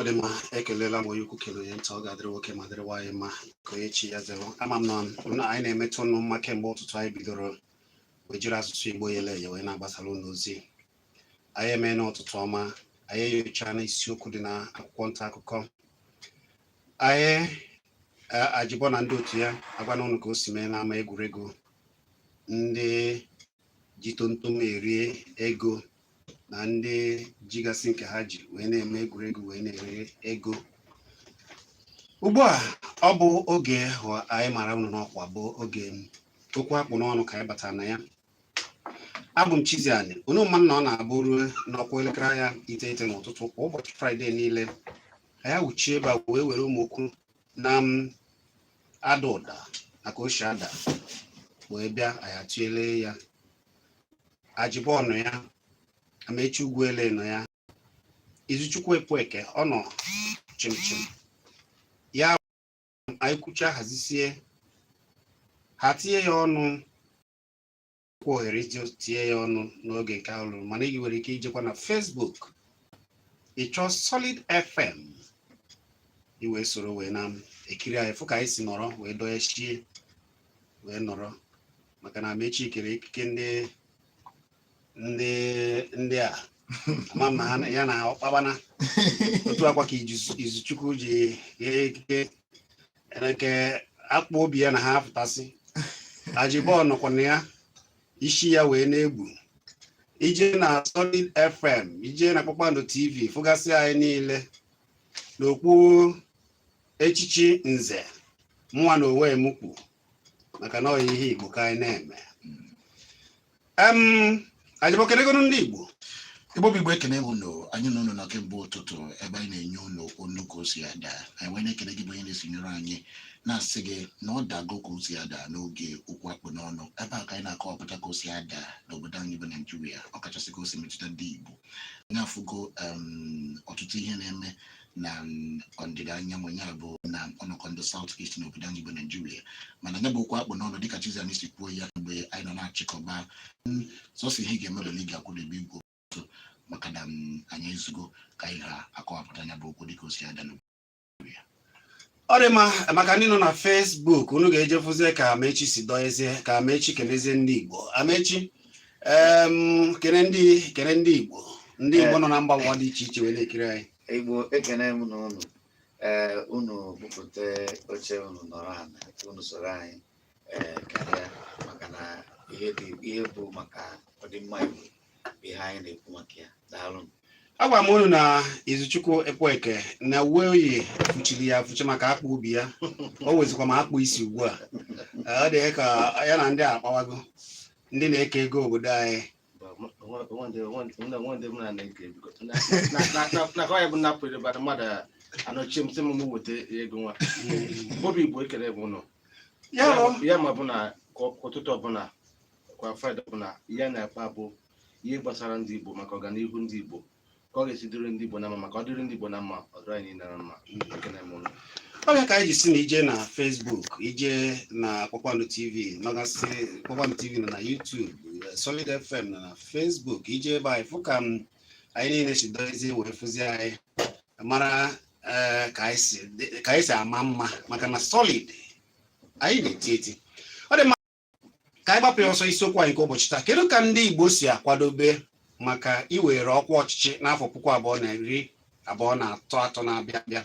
Odema ekelela mo yuku kelo yenta ọ ga-adịrị nwoke ma dịrị nwaanyị ma ka onye chi ya zero. Ama m na anyị na-emetụ ọnụ mma kemgbe ụtụtụ anyị bidoro wee jiri asụsụ Igbo yele ya wee na-agbasara unu ozi. Anyị eme n'ụtụtụ ọma, anyị enyocha na isiokwu dị na akwụkwọ nta akụkọ. Anyị ajibọ na ndị otu ya agwana unu ka o si mee n'ama egwuregwu ndị ji tontom erie ego na ndị jigasị nke ha ji wee na-eme egwuregwu wee na-ere ego. Ugbu a ọ bụ oge anyị mara unu n'ọkwa bụ oge okwu akpụ n'ọnụ ka anyị batara na ya. Abụ m Chiziani, unu mma na ọ na-abụ ruo n'ọkwa elekere ya 9 n'ụtụtụ kwa ụbọchị Fraịde niile. Anyị wuchie ebe a wee were ụmụokwu na ada ụda na ka o si ada wee bịa anyị atụele ya. Ajibọnụ ya, Amechi Ugwuele nọ ya, Izuchukwu Ekwueke ọ nọ chimchim. Ya anyị kwucha hazisie ha tinye ya ọnụ kwa ohere tinye ya ọnụ n'oge nke ahụ lụrụ, mana ị nwere ike ijekwa na Facebook ịchọ Solid FM iwee soro wee na ekiri anyị fụ ka anyị si nọrọ wee doyechie wee nọrọ, maka na Amechi kere ikike ndị a ama ma ha ya na ọkpabana otu akwa ka Izuchukwu ji ekike nke akpụ obi ya na ha apụtasị. Ajibọnụ kwana ya isi ya wee na-egbu. Ije na Solid FM, ije na Kpakpando TV fụgasị anyị niile n'okwu echichi nze mụnwa na onwe m kwu, maka na ọ ihe Igbo ka anyị na-eme. Ajibọkeregonu ndị Igbo Igbo bụ Igbo ekene unu, anyị nọ unu na kemgbe ụtụtụ ebe anyị na-enye unu onu ka o si ada. Anyị wee na-ekele gị bụ onye na-esinyere anyị na-asị gị na ọ dago ka o si ada n'oge okwu akpụ n'ọnụ, ebe a ka anyị na-akọwapụta ka o si ada n'obodo anyị bụ Naijiria, ọkachasị ka o si metụta ndị Igbo. Anyị afụgo ọtụtụ ihe na-eme na ọdịda anyanwụ ya bụ na ọnọkọ ndị South East n'obodo anyị bụ Naijiria, mana ya bụ okwu akpụ n'ọnụ dịka Chiziani si kwuo ya mgbe anyị nọ na-achịkọba sọsọ ihe ga-emebeli ga-akwụdebe Igbo maka na anyị ezugo ka anyị ga-akọwapụta ya bụ okwu dịka o si ada n'Naijiria. Ọ dị mma, maka ndị nọ na Facebook unu ga-ejefuzie ka Amechi si doezie, ka Amechi kenezie ndị Igbo. Amechi kene ndị Igbo nọ na mba ụwa dị iche iche wee na-ekiri anyị. Igbo ekene m na unu bupụta oche unu nọrọ ana unu soro anyị karịa, maka na ihe bụ maka ọdịmma Igbo ihe anyị na-ekwu maka ya. Daalụ. Agwa m unu na Izuchukwu Ekwueke na uwe oyi fụchiri ya afụchi maka akpụ ubi ya. O wezikwa ma akpụ isi ugbu a. Ọ dị ka ya na ndị akpawago ndị na-eke ego obodo anyị. Bobi Igbo ekele bụ ụlọ ya ma bụ na ụtụtụ ọbụla kwa Fraịde ọbụla ya na-akpa bụ ihe gbasara ndị Igbo maka ọganihu ndị Igbo, ka ọ ga-esi dịrị ndị Igbo na mma, maka ọ dịrị ndị Igbo na mma ọ dịrị anyị na mma. Ekele m ụlọ. Ọ bịa ka anyị ji si na ije na Facebook, ije na Kpakpando TV, nọgasị Kpakpando TV nọ na YouTube, Solid FM nọ na Facebook, ije ebe anyị fụ ka anyị niile si dozie wee fụzie anyị mara ka anyị si ama mma, maka na Solid anyị na-eti eti. Ọ dị mma ka anyị gbapụ ọsọ isiokwu anyị nke ụbọchị taa. Kedu ka ndị Igbo si akwadobe maka iwere ọkwa ọchịchị n'afọ 2023 na-abịa abịa?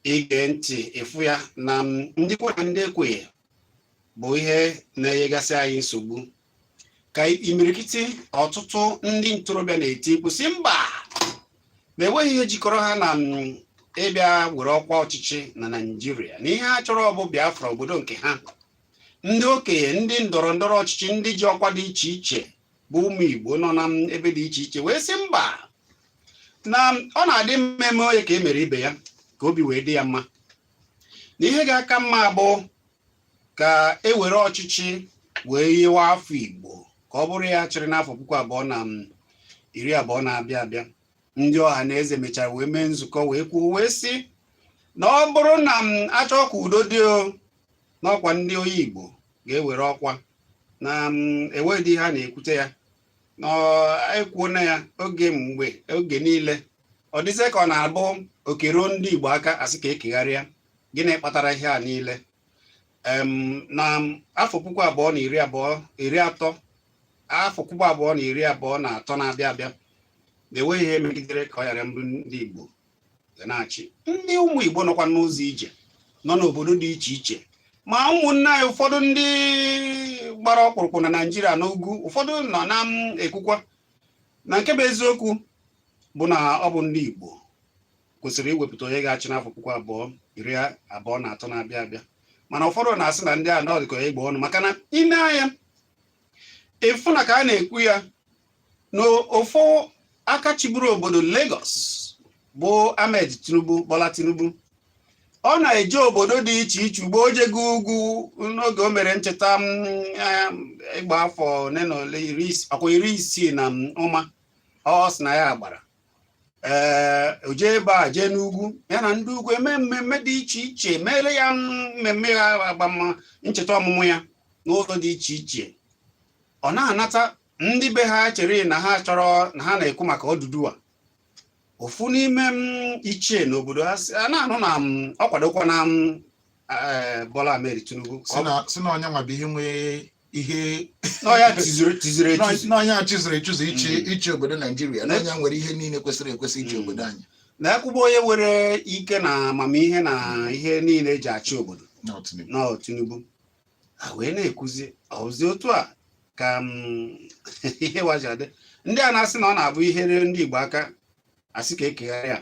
Ige ntị ịfụ ya na ndị kwe na ndị ekweghị bụ ihe na-enyegasị anyị nsogbu. Ka imirikiti ọtụtụ ndị ntorobịa na-eti mkpu sị mba na enweghị ihe jikọrọ ha na ịbịa were ọkwa ọchịchị na Naịjirịa, na ihe ha chọrọ bụ Biafra, obodo nke ha. Ndị okenye, ndị ndọrọ ndọrọ ọchịchị, ndị ji ọkwa dị iche iche bụ ụmụ Igbo nọ na ebe dị iche iche wee sị mba na ọ na-adị mmemme onye ka e mere ibe ya ka obi wee dị ya mma, na ihe ga-aka mma bụ ka e were ọchịchị wee yiwe afọ Igbo ka ọ bụrụ ya chịrị n'afọ 2020 na-abịa abịa. Ndị ọha na eze mechara wee mee nzukọ wee kwuo wee sị na ọ bụrụ na achọ ka udo dị n'ọkwa ndị onye Igbo ga-ewere ọkwa na enweghị ha na-ekwute ya na ekwuo na ya oge niile ọ dịzie ka ọ na-abụ okeruo ndị Igbo aka asị ka ekegharịa gịnị kpatara ihe a niile na afọ 2023 afọ 2023 na-abịa abịa na-enweghị ihe megidere ka ọ ghara mbụ ndị Igbo na-achị ndị ụmụ Igbo nọkwa n'ụzọ ije nọ n'obodo dị iche iche ma ụmụnne anyị ụfọdụ ndị gbara ọkpụrụkpụ na Naịjirịa n'ugwu ụfọdụ nọ na-ekwukwa na nke bụ eziokwu bụ na ọ bụ ndị Igbo kwesịrị iwepụta onye ga-achị n'afọ 2023 na-abịa abịa mana ụfọdụ na-asị na ndị a nọ dịka Igbo ọnụ maka na ine anya ịfụ na ka a na-ekwu ya n'ofu aka chiburu obodo Lagos bụ Ahmed Tinubu Bola Tinubu ọ na-eje obodo dị iche iche ugbo ojego ugwu n'oge o mere ncheta ịgba afọ ọkwa 60 na ụma ọ sị na ya gbara oje ebe a jee n'ugwu ya na ndị ugwu eme mmemme dị iche iche mere ya mmemme agbam ncheta ọmụmụ ya n'ụzọ dị iche iche ọ na-anata ndị be ha chere na ha chọrọ na ha na-ekwu maka Oduduwa ofu n'ime ichie n'obodo a na-anụ na ọ kwadokwa na Bola Ahmed Tinubu si na onye nwa bụ ihe nwee ihe n'ọya tiziri n'ọnya chiziri echuzi ichi obodo Naijiria na onye nwere ihe niile kwesịrị ekwesị ichi obodo anyị na-ekwuba onye nwere ike na amamihe na ihe niile eji achị obodo na Tinubu wee na-ekwuzi ozi otu a ka ihe waji adị ndị a na-asị na ọ na-abụ ihe ndị Igbo aka asị ka ekegharịa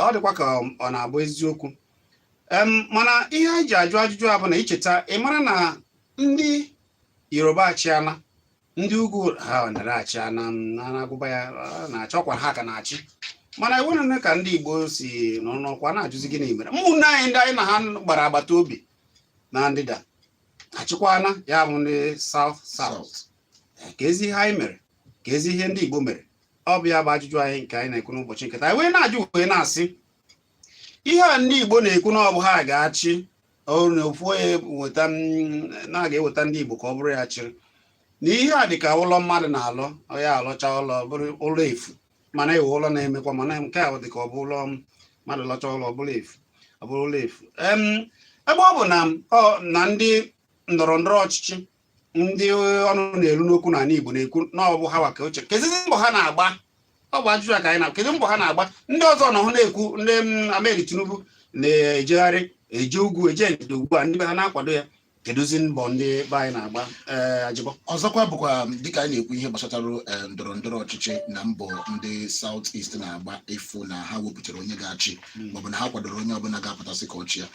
ọ dịkwa ka ọ na-abụ eziokwu mana ihe anyị ji ajụ ajụjụ a bụ na icheta ị mara na ndị Yoruba achịala ndị ugwu ha nara achịala na-agụba ya na-achọkwa ha ka na-achị mana iwe na ka ndị Igbo si n'ọnụọkwa na-ajụzi gịnị mere ụmụnne anyị ndị anyị na ha gbara agbata obi na ndịda achịkwana ya bụ ndị South ka ezi ihe anyị mere ka ezi ihe ndị Igbo mere ọ bụ ya bụ ajụjụ anyị nke anyị na-ekwu n'ụbọchị nketa anyị wee na-ajụ wee na-asị ihe a ndị Igbo na-ekwu na ọ bụ ha ga-achị ọrụ na ofu onye weta na ga-eweta ndị Igbo ka ọ bụrụ ya chịrị na ihe a dị ka ụlọ mmadụ na-alụ ya alọcha ụlọ bụrụ ụlọ efu mana ewe ụlọ na-emekwa mana nke a dị ka ọ bụ ụlọ mmadụ lọcha ụlọ ọ bụrụ ụlọ efu ebe ọ bụ na ndị ndọrọ ndọrọ ọchịchị ndị ọnụ na-eru n'okwu n'ala Igbo na-ekwu na ọ bụ ha waka uche kezizi mbọ ha na-agba ọ bụ ajụjụ ka anyị na kedu mbọ ha na-agba ndị ọzọ nọ hụ na-ekwu ndị Ahmed Tinubu na-ejegharị eje ugwu eje ndịda ugbu a ndị be ha na-akwado ya keduzi mbọ ndị be anyị na-agba ajịbọ ọzọkwa bụkwa dịka anyị na-ekwu ihe gbasatara ndọrọ ndọrọ ọchịchị na mbọ ndị South East na-agba efu na ha wepụtara onye ga-achị maọbụ na ha kwadoro onye ọbụla ga-apụtasị ka ọchị ya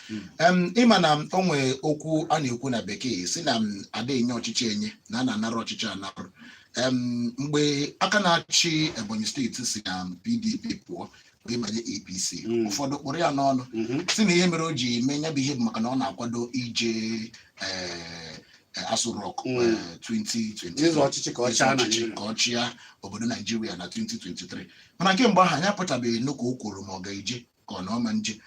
ịma na o nwee okwu a na-ekwu na bekee si na ada enye ọchịchị enye na a na-anara ọchịchị anarụ mgbe aka na-achị Ebonyi steeti si na PDP pụọ wee banye APC ụfọdụ kpụrụ ya n'ọnụ si na ihe mere o ji mee nya bụ ihe bụ maka na ọ na-akwado ije Aso Rock 2020 ka ọ chịa obodo Naijiria na 2023 mana kemgbe ahụ anyị apụtabeghị nnukwu o kwuru ma ọ ga-eje ka ọ na ọma nje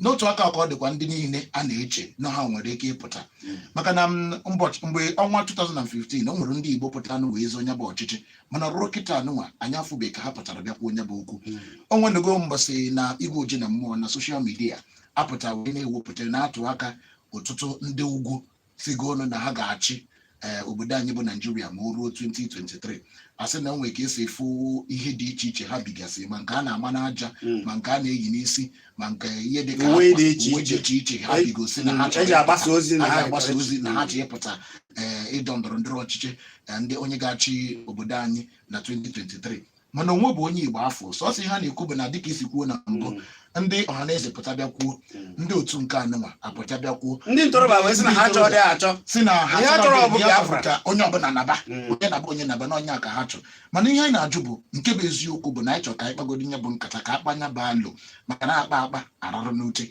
n'otu aka ka ọ dịkwa ndị niile a na-eche na ha nwere ike ịpụta maka na mgbe ọnwa 2015 o nwere ndị Igbo pụtara wee zọ onye bụ ọchịchị mana ruo kịta anụnwa anyị afụbeghị ka ha pụtara bịakwa onye bụ okwu onwe nego mgbasị na igwe ojii na mmụọ na soshal midia apụta wee na-ewepụta na-atụ aka ọtụtụ ndị ugwu sigo ọnụ na ha ga-achị obodo anyị bụ Naijiria ma o ruo 2023 asị na onwe ka esi efu ihe dị iche iche ha bigasị ma nke a na-ama n'aja ma nke a na-eyi n'isi ma nke ihe dị ka uwe dị iche iche ha bigosi na ha agbasa ozi na ha ji ịpụta ịdọ ndọrọ ndọrọ ọchịchị ndị onye ga-achị obodo anyị na 2023 mana onwe bụ onye Igbo afọ sọsọ ihe ha na-ekwu bụ na dịka isi kwuo na mbụ ndị ọhaneze pụta bịakwuo ndị otu nke anụnwa apụta bịakwuo ndị ntorobịa wee sị na ha chọrọ dị achọ si na ha chọrọ ọ bụ Biafra ka onye ọbụla naba onye naba n'ọnya ka ha chọrọ mana ihe anyị na-ajụ bụ nke bụ eziokwu bụ na anyị chọrọ ka anyị kpagodi nye bụ nkata ka akpanya bụ alụ maka na akpa ararụ n'ute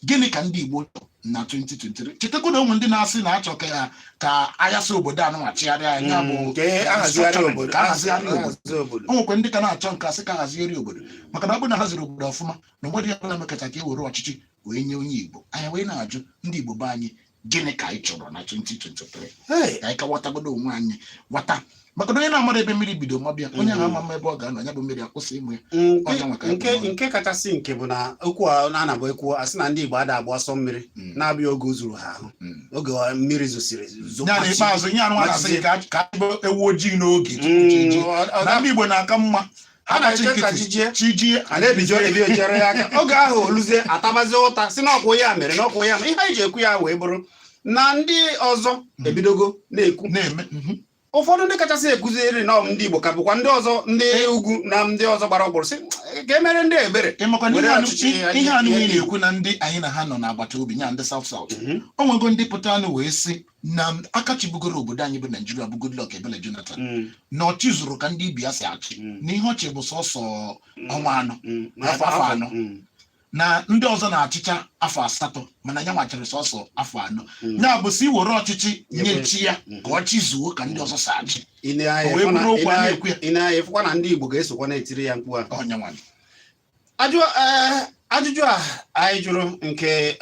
gịnị ka ndị Igbo chọrọ na 2023 chetagodo ụmụ ndị na-asị na achọ ka ayasị obodo anụnwa chigharịa anya bụ o nwekwe ndị ka na-achọ nke asị ka hazigharị obodo maka na ọ bụ na haziri obodo ọfụma na mmadụ ya bụla mekacha ka e were ọchịchị wee nye onye Igbo anyị wee na-ajụ ndị Igbo be anyị gịnị ka anyị chọrọ na 2023 ka anyị ka ghọtagodo onwe anyị ghọta maka na onye na-amara ebe mmiri bido mabịa onye na-ama ebe ọ ga-anọ anya bụ mmiri akwụsị ịmụ ya nke kachasị nke bụ na okwu a na-anabụ ekwu asị na ndị Igbo ada agba ọsọ mmiri na-abịa oge zuru ha ahụ oge mmiri zosiri n'ikpeazụ ihe anụ na-asị ka ewu ojii n'oge na ndị Igbo na-aka mma a na-eche ka chijie a na-ebido ejere ya aka oge ahụ oluzie atabazi ụta si n'ọkwụ ya mere n'ọkwụ ya ihe anyị ji ekwu ya wee bụrụ na ndị ọzọ ebidogo na-ekwu ụfọdụ ndị kachasị ekuziri na ndị Igbo ka bụkwa ndị ọzọ ndị ugwu na ndị ọzọ gbara ọgbụrụ sị ka emere ndị ebere ihe anụ na-ekwu na ndị anyị na ha nọ n'agbata obi nya ndị South South o nwego ndị pụtara wee sị na akachibugoro obodo anyị bụ Naijiria bụ Goodluck Ebele Jonathan na ọchị zụrụ ka ndị Ibia si achị na ihe ọchị bụ sọsọ ọnwa anọ afọ anọ na ndị ọzọ na-achịcha afọ 8 mana ya nwachiri sọsọ afọ 4 ya bụ si were ọchịchị nye chi ya ka ọ chizuo ka ndị ọzọ si achị ị na-anya ịfụkwa na ndị Igbo ga-esokwa na-etiri ya mkpu ajụjụ a anyị jụrụ nke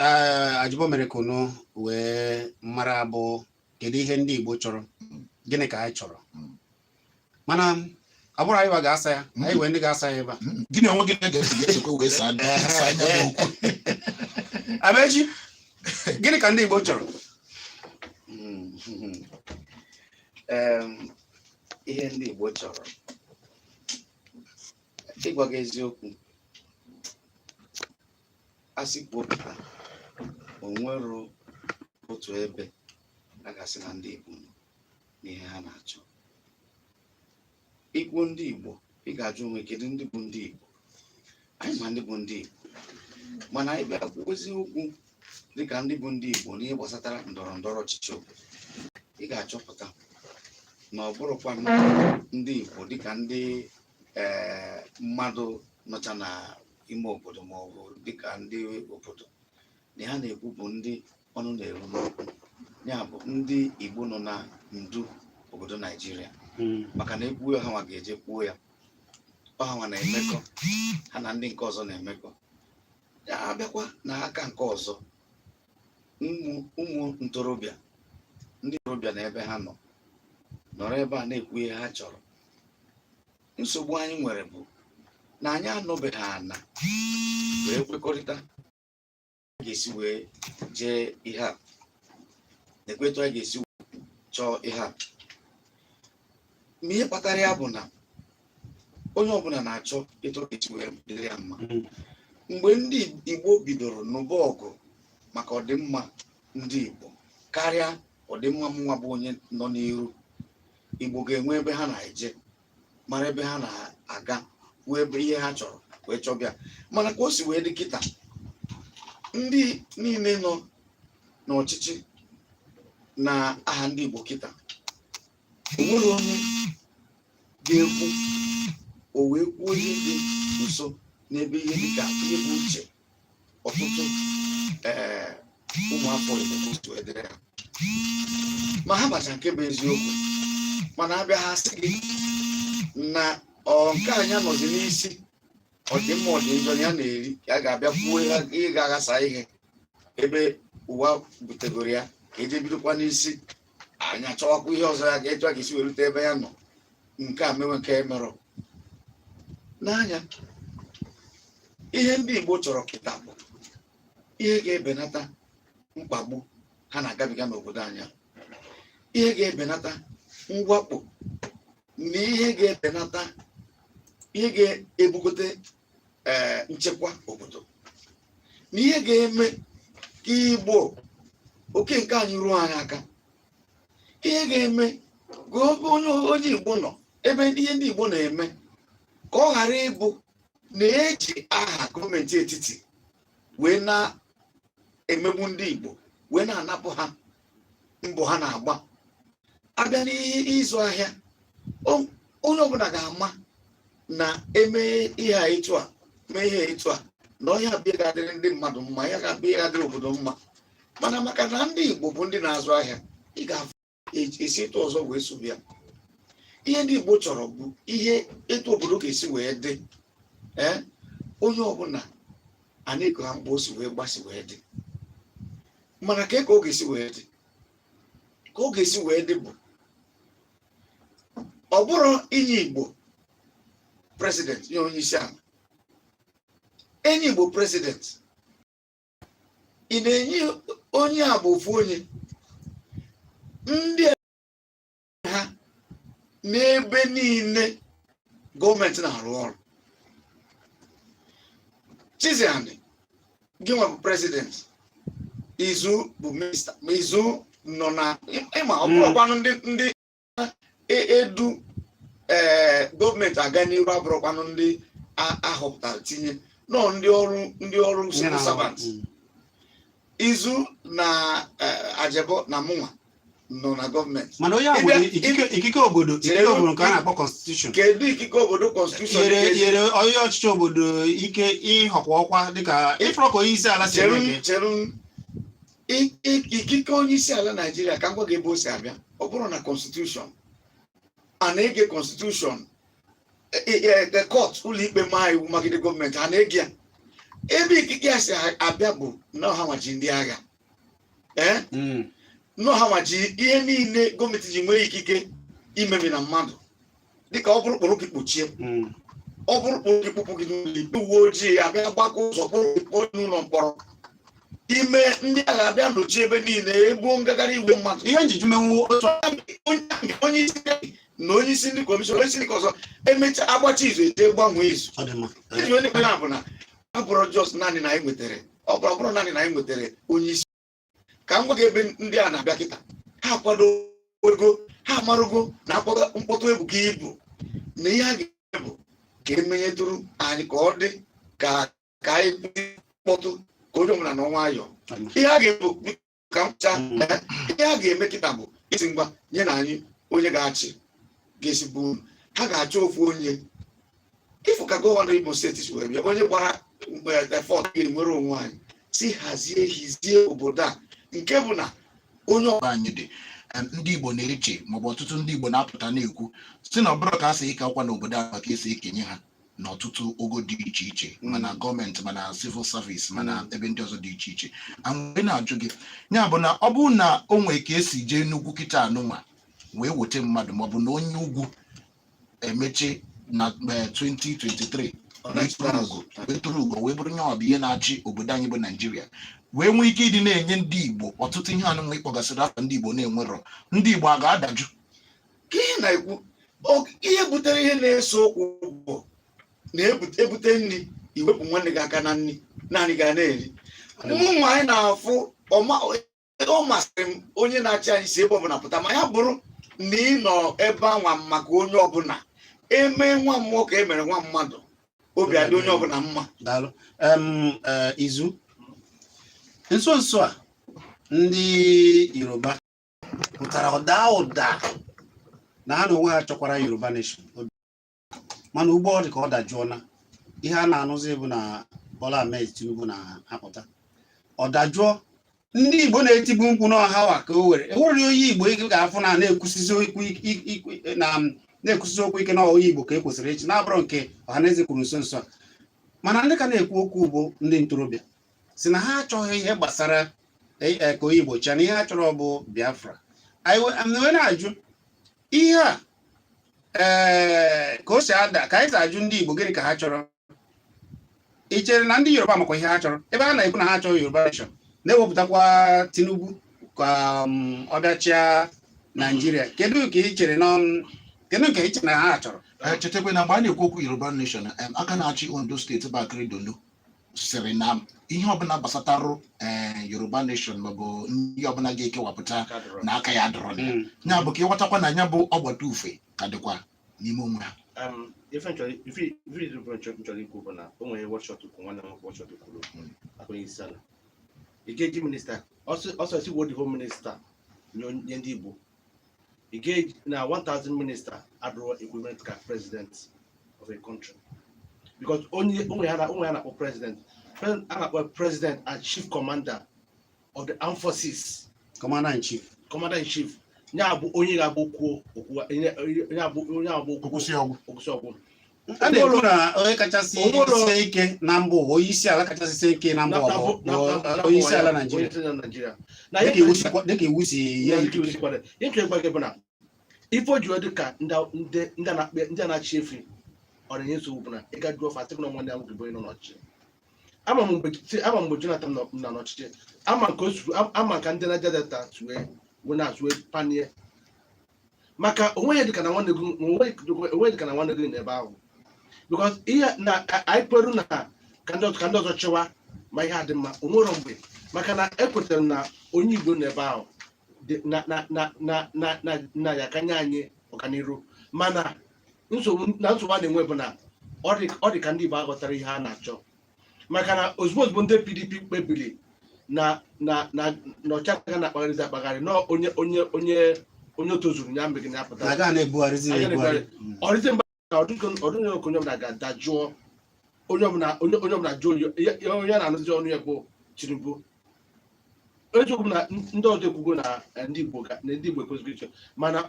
Ajibo mere kono wee mara bụ kedu ihe ndị Igbo chọrọ gịnị ka anyị chọrọ mana ọ bụrụ anyị ga-asa ya anyị wee ndị ga-asa ya ebe a gịnị onwe gị ga-esekwa wee saa Amechi gịnị ka ndị Igbo chọrọ ihe ndị Igbo chọrọ ịgwa gị eziokwu asị kwupụta onwero otu ebe a ga-asị na ndị Igbo n'ihe ha na-achọ ikwu ndị Igbo ị ga-ajụ onwe kedu ndị bụ ndị Igbo anyị ma ndị bụ ndị Igbo mana anyị bịa kwuozi okwu dịka ndị bụ ndị Igbo n'ihe gbasatara ndọrọ ndọrọ ọchịchị obodo ị ga-achọpụta na ọ bụrụkwa ndị Igbo dịka ndị mmadụ nọcha na ime obodo ma ọ bụ dịka ndị obodo na ha na-ekwu bụ ndị ọnụ na-eru n'okwu ya bụ ndị Igbo nọ na ndu obodo Naijiria maka na ekwuo ha nwa ga-eje kwuo ya ọha nwa na-emekọ ha na ndị nke ọzọ na-emekọ ya abịakwa na aka nke ọzọ ụmụ ntorobịa ndị ntorobịa na ebe ha nọrọ ebe a na-ekwu ihe ha chọrọ nsogbu anyị nwere bụ na anyị anọbeghị ana wee kwekọrịta ga-esi wee jee ihe a na-ekwetu anyị ga-esi chọọ ihe a ma ihe kpatara ya bụ na onye ọbụla na-achọ ịtụ esi wee dịrị ya mma mgbe ndị Igbo bidoro n'ụba ọgụ maka ọdịmma ndị Igbo karịa ọdịmma nwa bụ onye nọ n'iru Igbo ga-enwe ebe ha na-eje mara ebe ha na-aga wee ebe ihe ha chọrọ wee chọbịa mana ka o si wee dị kịta ndị niile nọ n'ọchịchị na aha ndị Igbo kịta onwere onye ga-ekwu o wee kwuo ihe dị nso n'ebe ihe dịka ihe bụ uche ọtụtụ ụmụafọ Igbo edere ha ma ha bacha nke bụ eziokwu mana abịa ha sị gị na nke anyị nọzi n'isi ọdịmma ọdịnjọ ya na-eri ka a ga-abịa kwuo ihe ga-aghasa ihe ebe ụwa butegoro ya ka eje bidokwa n'isi anyị achọwakwa ihe ọzọ ya ga-etu a ga-esi werute ebe ya nọ nke a mewe nke emerọ n'anya ihe ndị Igbo chọrọ kịta bụ ihe ga-ebenata mkpagbu ha na-agabiga n'obodo anya ihe ga-ebenata mwakpo na ihe ga-ebenata ihe ga-ebugote nchekwa obodo na ihe ga-eme ka Igbo oke nke anyị ruo anyị aka ihe ga-eme ka onye Igbo nọ ebe ihe ndị Igbo na-eme ka ọ ghara ịbụ na-eji aha gọọmenti etiti wee na-emegbu ndị Igbo wee na-anapụ ha mbọ ha na-agba abịa n'ihe ịzụ ahịa onye ọbụla ga-ama na eme ihe a etu a mee ihe etu a na ọhịa abịa ga-adịrị ndị mmadụ mma ya ga-abịa ga-adịrị obodo mma mana maka na ndị Igbo bụ ndị na-azụ ahịa ị ga-esi etu ọzọ wee sobe ya ihe ndị Igbo chọrọ bụ ihe etu obodo ga-esi wee dị onye ọbụla a na-eko ha mkpa o si wee gbasi wee dị mana ka ọ ga-esi wee dị ka ọ ga-esi wee dị bụ ọ bụrụ inye Igbo president nye onye isi ala enye Igbo president ị na-enye onye a bụ ofu onye ndị ha n'ebe niile gọọmenti na-arụ ọrụ Chiziani gị nwa bụ president Izu bụ minista ma Izu nọ na ịma ọ bụrụkwanụ ndị edu gọọmenti aga n'ihu abụrụkwanụ ndị ahọpụtara tinye nọ ndị ọrụ civil servant Izu na Ajebo na mụnwa nọ na gọọmenti mana onye ahụ ikike obodo nke a na-akpọ constitution kedu ikike obodo constitution nyere onye ọchịchị obodo ike ịhọkwa ọkwa dịka ịfọrọ ka onye isi ala si eme ikike onye isi ala Naijiria ka ngwa ga-ebe o si abịa ọ bụrụ na constitution a na-ege constitution the court ụlọikpe maa iwu magide gọọmenti a na-ege ya ebe ikike ya si abịa bụ n'ọha nwaji ndị agha n'ọha nwaji ihe niile gọọmenti ji nwee ikike imemi na mmadụ dịka ọ bụrụ kpọrọ gị kpochie ọ bụrụ kpọrọ gị kpụpụ gị n'ụlọ uwe ojii abịa gbakọ ụzọ kpọrọ n'ụlọ mkpọrọ ime ndị agha abịa nọchie ebe niile egbuo ngagharị igwe mmadụ ihe njijumenwu onye isi na onye isi ndị kọmishọn onye isi ndị ọzọ emechaa agbacha izu eje gbanwee izu iji onye ya bụ na ọ bụrụ jos naanị na anyị nwetara ọ bụrụ naanị na anyị nwetara onye isi ka m gwa gị ebe ndị a na-abịa kịta ha akwado ego ha amarugo na mkpọtụ ebuka ibu na ihe a ga-ebu ka emenyetụrụ anyị ka ọ dị ka anyị mkpọtụ ka onye ọbụla na nwayọọ ihe a ga-ebu ka mcha ihe a ga-eme kịta bụ isi ngwa nye na anyị onye ga-achị ga-esi bụ unu ha ga-achọ ofu onye ịfụ ka gọvanọ Imo steeti si wee bịa onye gbara efọt ga-enwere onwe anyị si hizie obodo a nke bụ na onye ọbụla anyị dị ndị Igbo na-eche maọbụ ọtụtụ ndị Igbo na-apụta na-ekwu si na ọ bụrụ ka a sị ike ọkwa n'obodo a maka esi ekenye ha n'ọtụtụ ogo dị iche iche mana gọọmenti mana civil service mana ebe ndị ọzọ dị iche iche mgbe na-ajụ gị ya bụ na ọ bụrụ na o nwee ka esi jee n'ugwu kịta anụnwa wee weta mmadụ maọbụ na onye ugwu emechi na 2023 wetụrụ ugo wee bụrụ nye ọbụ ihe na-achị obodo anyị bụ Naijiria wee nwee ike ịdị na-enye ndị Igbo ọtụtụ ihe anụnwa ịkpọgasịrị afọ ndị Igbo na-enwerọ ndị Igbo a ga-adajụ ka ihe na-ekwu ihe butere ihe na-eso okwu bụ na-ebute nri iwepụ nwanne gị aka na nri naanị ga na-eri ụmụ anyị na-afụ ọ masịrị m onye na-achị anyị si ebe ọbụla pụta ma ya bụrụ na ị nọ ebe anwa maka onye ọbụla eme nwa mmụọ ka e mere nwa mmadụ obi adị onye ọbụla mma. Daalụ. Izu nso nso a ndị Yoruba pụtara ụda na ha na onwe ha chọkwara Yoruba nation mana ugbo ọ dị ka ọ dajụọla ihe a na-anụzi bụ na Bola Ahmed Tinubu na-apụta ọ dajụọ ndị Igbo na-etibu mkpu n'ọha wa ka o were enwere onye Igbo ike ga-afụ na na-ekwusizi okwu ike na onye Igbo ka e kwesịrị echi na-abụrụ nke ọhaneze kwuru nso nso a mana ndị ka na-ekwu okwu bụ ndị ntorobịa si na ha achọghị ihe gbasara ka onye Igbo chia na ihe ha chọrọ bụ Biafra anyị na-ajụ ihe a ka o si ada ka anyị ga-ajụ ndị Igbo gịnị ka ha chọrọ ị chere na ndị Yoruba makwa ihe ha chọrọ ebe ha na-ekwu na ha chọrọ Yoruba nation na-ewepụtakwa Tinubu ka ọ bịachịa Naijiria kedu ka ị chere na ha chọrọ chetakwa na mgbe a na-ekwu okwu Yoruba nation aka na-achị Ondo steeti bụ Akeredolu sịrị na ihe ọbụla gbasatarụ Yoruba nation maọbụ ihe ọbụla ga-ekewapụta na aka ya dọrọ ya bụ ka ịghọtakwa na ya bụ ọgbata ufe ka dịkwa n'ime onwe ha. Ife chọrọ ikwu bụ na o nwere workshop nwanne m workshop kwuru akwa onye isi ala ị ga-eji minista ọsọ esi wo the home minister nye ndị Igbo ị ga-eji na 1000 minister adụrụ equivalent ka president of a country because onwe ha na-akpọ president a na-akpọ president and chief commander of the armed forces commander in chief ya bụ onye ga-abụ okwusi ọgwụ a na-ekwu na onye kachasị sie ike na mba ụwa onye isi ala kachasị sie ike na mba ụwa onye isi ala Naịjirịa dịka iwu si ya ihe bụ na ife o ji dị ka ndị a na-achị efi ọdịnye nsogbu bụ na ịga jụọ fa sị na nwanne ya nwoke bụ onye nọ n'ọchịchị ama mgbe Jonathan nọ n'ọchịchị ama ka ndị Niger Delta wee na-azụ panie maka onweghị dịka na nwanne gị n'ebe ahụ because ihe na anyị kweru na ka ndị ọzọ chịwa ma ihe adị mma onwere mgbe maka na ekwetara na onye Igbo n'ebe ahụ na ya kanye anyị ọganiru mana nsogbu a na-enwe bụ na ọ dị ka ndị Igbo aghọtara ihe a na-achọ maka na ozugbo ndị PDP kpebiri na ọchịagha na-akpagharịzi akpagharị na onye tozuru ya mgbe gị na-apụta ọrịzi mba na ọdụnye okonye ọbụla ga-ada jụọ onye ọbụla jụọ onye na-anụzi ọnụ ya bụ Tinubu eziokwu na ndị ọzọ ekwugo na ndị Igbo ekwesịghị iche mana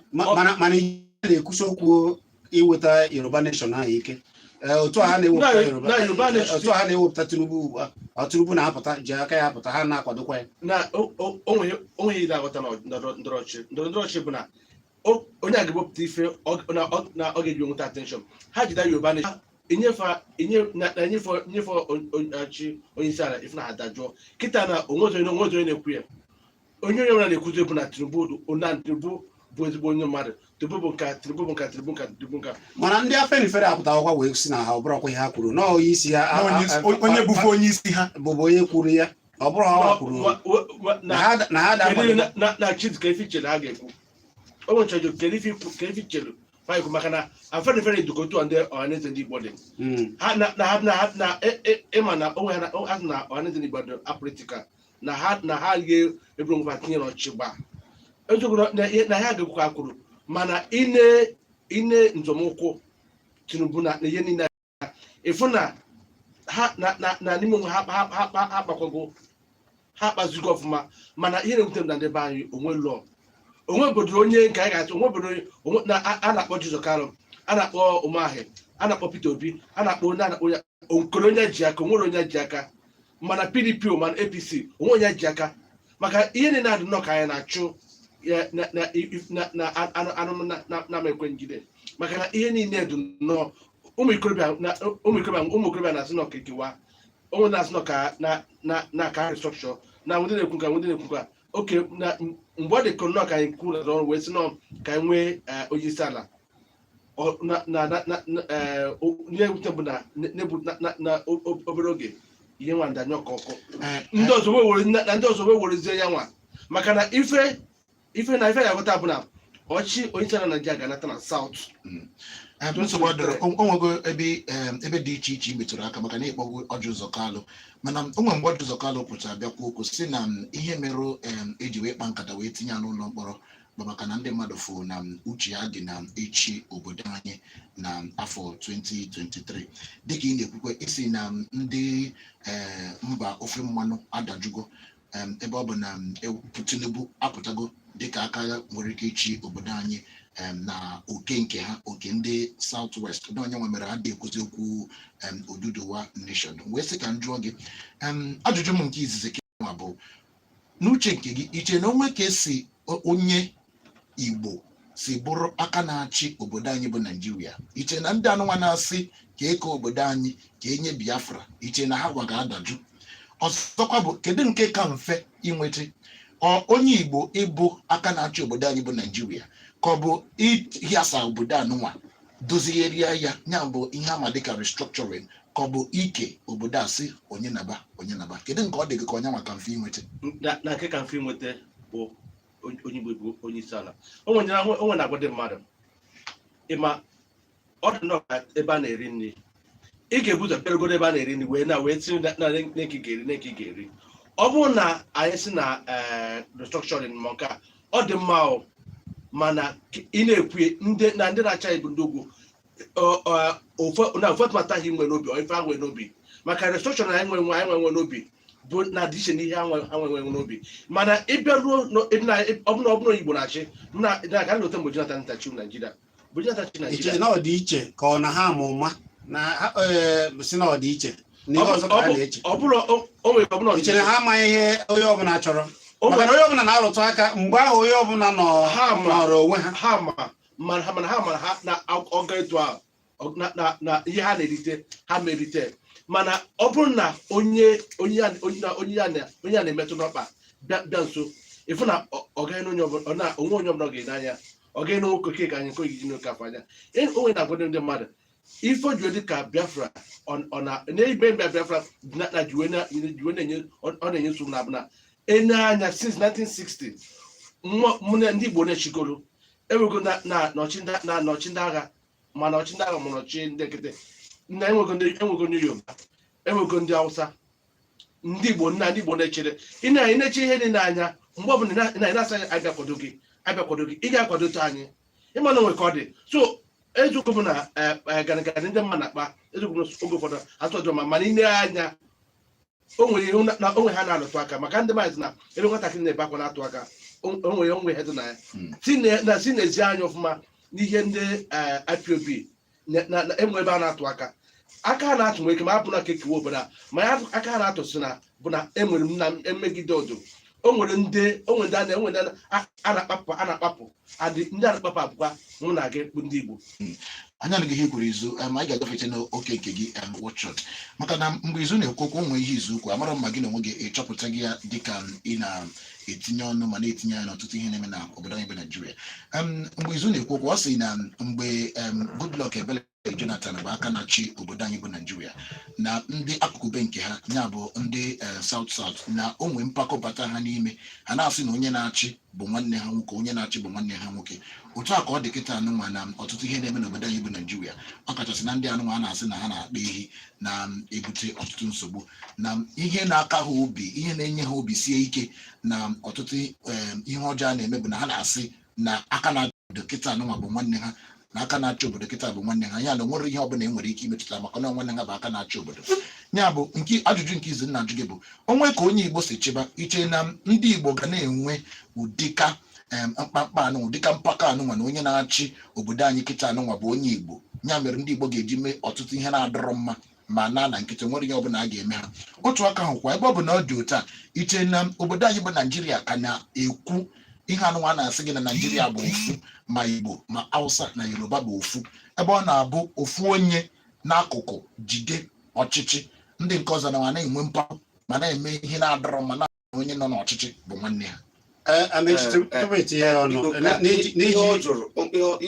ihe na-ekwusi okwu iweta Yoruba Nation ahụ ike otu a ha na-ewepụta Tinubu ugbu a Tinubu na-apụta ji aka ya apụta ha na-akwadokwa ya na onwe ihe na-aghọta na ndọrọ ọchịchị bụ na onye a ga-ewepụta ife na ọ ga-eji nweta attention ha jide Yoruba Nation enyefe ọchị onye isi ala ife na adajụọ kịta na onwezi onye na-ekwu ya onye ọbụla na-ekwuzi bụ na Tinubu bụ ezigbo onye mmadụ Tinubu nka mana ndị Afenifere apụtakwakwa wee si na ha ọ bụrụkwa ihe ha kwuru na onye isi ha onye bụbu onye isi ha bụbụ onye kwuru ya ọ bụrụ ha kwuru na ha na chiz ka efi chere ha ga-ekwu o nwere nchọjụ ka efi chere faikwu maka na Afenifere dukotu ndị ọhaneze ndị Igbo dị ịma na onwe ha na ọhaneze ndị Igbo dị apolitika na ha ga-eburu ngwa tinye n'ọchịchị gbaa eziokwu na ha ga-ekwu ka kwuru mana ine nzọmụkwụ Tinubu na ihe niile ịfụ na ha na n'ime onwe ha akpakwago ha akpazigo ọfụma mana ihe na-ewute m na ndị be anyị onwe obodo onye nke anyị ga-atụ onwe obodo a na-akpọ Jizọ Kalụ a na-akpọ Umahi a na-akpọ Peter Obi a na-akpọ onye onkoro onye ji aka onwere onye ji aka mana PDP mana APC onwe onye ji aka maka ihe niile adị nnọọ ka anyị na-achụ na-amekwe njide maka na ihe niile dị nnọọ ụmụ ikorobịa na-asị nọ ka ekewa onwe na-asị nọ ka na ka restrọkshọ na ndị na-ekwu ka oke na mgbe ọ dị ka nnọọ ka anyị kwuru ọrụ wee sị nọ ka anyị nwee onye isi ala na-ewute bụ na obere oge ihe nwa ndanye ọkụ ndị ọzọ wee werezie ya nwa maka na ife ya-aghọta bụ na ọchị onye isi ala Naịjirịa ga-anata na South nsogbu dọrọ onwego ebe dị iche iche metụrụ aka maka na ịkpọgbu Ọjị Ụzọ Kalụ mana onwe mgbe Ọjị Ụzọ Kalụ pụtara bịakwa okwu si na ihe mere eji wee kpa nkata wee tinye ya n'ụlọ mkpọrọ bụ maka na ndị mmadụ fụ na uche ya dị na echi obodo anyị na afọ 2023 dịka ị na-ekwukwe isi na ndị mba ofe mmanụ adajugo ebe ọ bụ na Tinubu apụtago dịka aka nwere ike ichi obodo anyị na oke nke ha oke ndị South West na onye nwe mere ha dị ekwuzi okwu Oduduwa Nation wee sị ka m jụọ gị ajụjụ m nke izizi ka bụ n'uche nke gị iche na onwe ka esi onye Igbo si bụrụ aka na-achị obodo anyị bụ Naijiria iche na ndị anụnwa na-asị ka eke obodo anyị ka enye Biafra iche na ha gwaga adajụ ọzọkwa bụ kedu nke ka mfe inweta onye Igbo ịbụ aka na-achị obodo anyị bụ Naijiria ka ọ bụ ịhịasa obodo anụnwa dozigharịa ya bụ ihe ama dịka restructuring ka ọ bụ ike obodo a sị onye naba kedu nke ọ dị gị ka onye maka mfe inweta na nke ka mfe inweta bụ onye Igbo bụ onye isi ala onwe na-agwa ndị mmadụ ịma ọ dị nnọọ ebe a na-eri nri ị ga-ebuzo bịarugodo ebe a na-eri nri wee tinye na neki ga-eri ọ bụrụ na anyị si na restructuring ma nke ọ dị mma mana ị na-ekwu ndị na-acha Igbo ndị ugwu na ụfọdụmata ihe nwere n'obi ife ha nwere n'obi maka restructuring anyị nwe n'obi bụ na adị iche n'ihe ha nwe n'obi mana ịbịa ruo ọ bụrụ Igbo na-achị na ka nleta mgbe Jonathan tachi Naijiria iche na ọ dị iche ka ọ na ha ama ụma na si na ọ dị iche n'ihe ọzọ ka ha na-eche ichere ha amaghị ihe onye ọbụla chọrọ maka na onye ọbụla na-arụtụ aka mgbe ahụ onye ọbụla nọrọ onwe ha mana ha na ọga etu ahụ na ihe ha na-erite ha merite. Mana ọ bụrụ na onye a na-emetụ n'ọkpa bịa nso ịfụ na ọ gaghị onwe onye ọbụla ga-ene anya, ọ gaghị n'nwoke ke ka anyị nke ogigi n'oke afọ anya. Onwe na-agwado ndị mmadụ ife ojuwe dị ka Biafra na-ebe mba Biafra na juwe na-enye nsogbu na abụna ene anya since 1960 ndị Igbo na-echigoro ewego na nọchi ndị agha, ma nọchi ndị agha ma nọchi ndị nkịtị na enwego ndị Yoruba, enwego ndị Hausa, ndị Igbo na-echere ị na-eche ihe dị n'anya. Mgbe ọbụla ị na-asa abịakwado gị ị ga-akwadote anyị ịma na onwe ka ọ dị. So eziokwu bụ na ganịganị ndị mma na-akpa eziokwu oge ụfọdụ atụ mana ine anya o nwere ihu na onwe ha na-alụtụ aka maka ndị mmadụ na ebe nwatakịrị na-ebe akwa na-atụ aka onwe ha dị na ya si n'ezi anya ọfụma n'ihe ndị IPOB na-enwe ebe a na-atụ aka ha na-atụ nwere ike ma hapụ na kekewa obodo a ma ya aka ha na-atụsị na bụ na enwere m na emegide ọdụ o nwere ndị a na-akpapụ ndị a na-akpapụ abụkwa mụ na gị bụ ndị Igbo. Anya na gị ihe kwuru izu ma anyị ga-agafecha n'oke nke gị workshop maka na mgbe izu na-ekwukwu onwe ihe izu ukwu amara mma gị na onwe gị ịchọpụta gị ya dịka ị na-etinye ọnụ ma na-etinye anya n'ọtụtụ ihe na-eme na obodo anyị bụ Naijiria. Mgbe izu na-ekwukwu ọ sị na mgbe Goodluck Ebele Jonathan bụ aka na-achị obodo anyị bụ Naijiria na ndị akụkụ be nke ha ya bụ ndị South na onwe mpakọbata ha n'ime ha na-asị na onye na-achị bụ nwanne ha nwoke, onye na-achị bụ nwanne ha nwoke. Otu a ka ọ dị kịta anụnwa na ọtụtụ ihe na-eme n'obodo anyị bụ Naijiria, ọ kachasị na ndị anụnwa a na-asị na ha na-akpa ehi na-ebute ọtụtụ nsogbu na ihe na-aka ha obi, ihe na-enye ha obi sie ike na ọtụtụ ihe ọjọọ a na-eme bụ na ha na-asị na aka na obodo kịta anụnwa bụ nwanne ha, na aka na-achị obodo kịta bụ nwanne ha, ya na nwere ihe ọbụla e nwere ike imetụta maka na nwanne ha bụ aka na-achị obodo. Ya bụ nke ajụjụ nke izu nna ajụ gị bụ onwe ka onye Igbo si chịba iche na ndị Igbo ga na-enwe ụdịka mkpamkpa anụ ụdịka mpako anụnwa na onye na-achị obodo anyị kịta anụnwa bụ onye Igbo. Ya mere ndị Igbo ga-eji mee ọtụtụ ihe na-adọrọ mma ma na nkịtị nwere ihe ọbụla a ga-eme ha. Otu aka ahụ kwa ebe ọ bụ na ọ dị otu a iche na obodo anyị bụ Naijiria ka na-ekwu ihe anụnwa na-asị gị na Naijiria bụ ofu, ma Igbo ma Hausa na Yoruba bụ ofu, ebe ọ na-abụ ofu onye n'akụkụ jide ọchịchị, ndị nke ọzọ na na-enwe mpako ma na-eme ihe na-adọrọ mma na onye nọ n'ọchịchị bụ nwanne ha.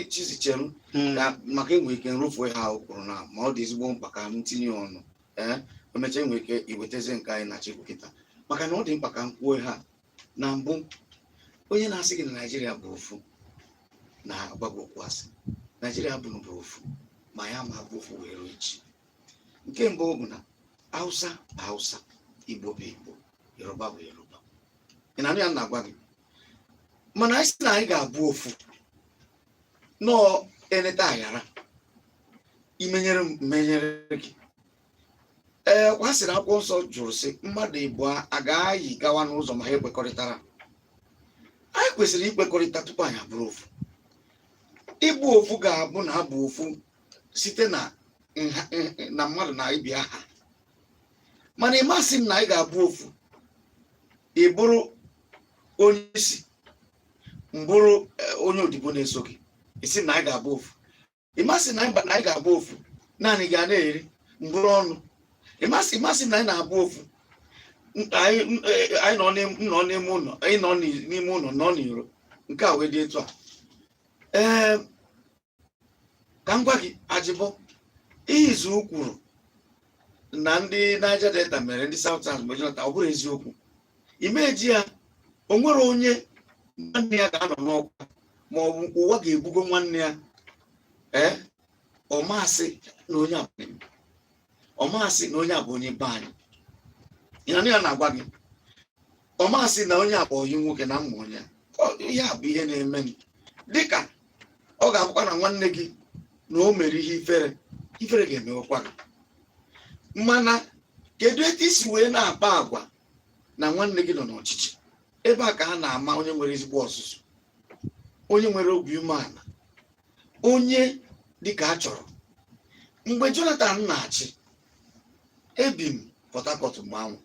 Chiziche m ka maka enwe ike nrụfu ha kwuru na ma ọ dị ezigbo mkpa ka m tinye ọnụ emecha enwe ike iwetazi nke anyị na chekwu kịta maka na ọ dị mkpa ka m kwuo ha na mbụ. Onye na-asị gị na Naijiria bụ ofu na-agbago okwu asị. Naijiria bụ ofu ma ya ma bụ ofu were echi. Nke mbụ bụ na Hausa bụ Hausa, Igbo bụ Igbo, Yoruba bụ Yoruba. Ị na-anụ ya na-agwa gị mana anyị sị na anyị ga-abụ ofu nọọ eneta aghara imenyere gị. Kwa sịrị akwụkwọ nsọ jụrụ sị mmadụ Igbo a ga-ayị gawa n'ụzọ ma ha ekwekọrịtara. Anyị kwesịrị ikwekọrịta tupu anyị abụrụ ofu. Ịbụ ofu ga-abụ na ha bụ ofu site na mmadụ na ibi aha, mana ịmasị m na anyị ga-abụ ofu ị bụrụ onye isi mbụrụ onye odibo na-eso gị isi na anyị ga-abụ ofu. Ịmasị na anyị ga-abụ ofu naanị ga na-eri mbụrụ ọnụ. Ịmasị na anyị na-abụ ofu anyị nọ n'ime ụlọ, anyị nọ n'ime ụlọ nọ n'iro, nke a wee dị etu a. Ka m gwa gị ajịbọ ihe izu kwuru na ndị Niger Delta mere ndị South mgbe Jonathan, ọ bụrụ eziokwu. Imeji ya o nwere onye nwanne ya ga-anọ n'ọkwa ma ọ bụ ụwa ga-ebugo nwanne ya ọmasị na onye abụ ọmasị na onye abụ onye be anyị. Ịnanụ ya na-agwa gị ọmasị na onye abụ onye nwoke na mma onye ihe a bụ ihe na-eme dịka ọ ga-abụkwa na nwanne gị na o mere ihe ifere ga-emewekwa gị. Mana kedu etu isi wee na-akpa agwa na nwanne gị nọ n'ọchịchị? Ebe a ka ha na-ama onye nwere ezigbo ọzụzụ, onye nwere obi umeala, onye dịka a chọrọ. Mgbe Jonathan na-achị ebi m Port Harcourt mgbanwe,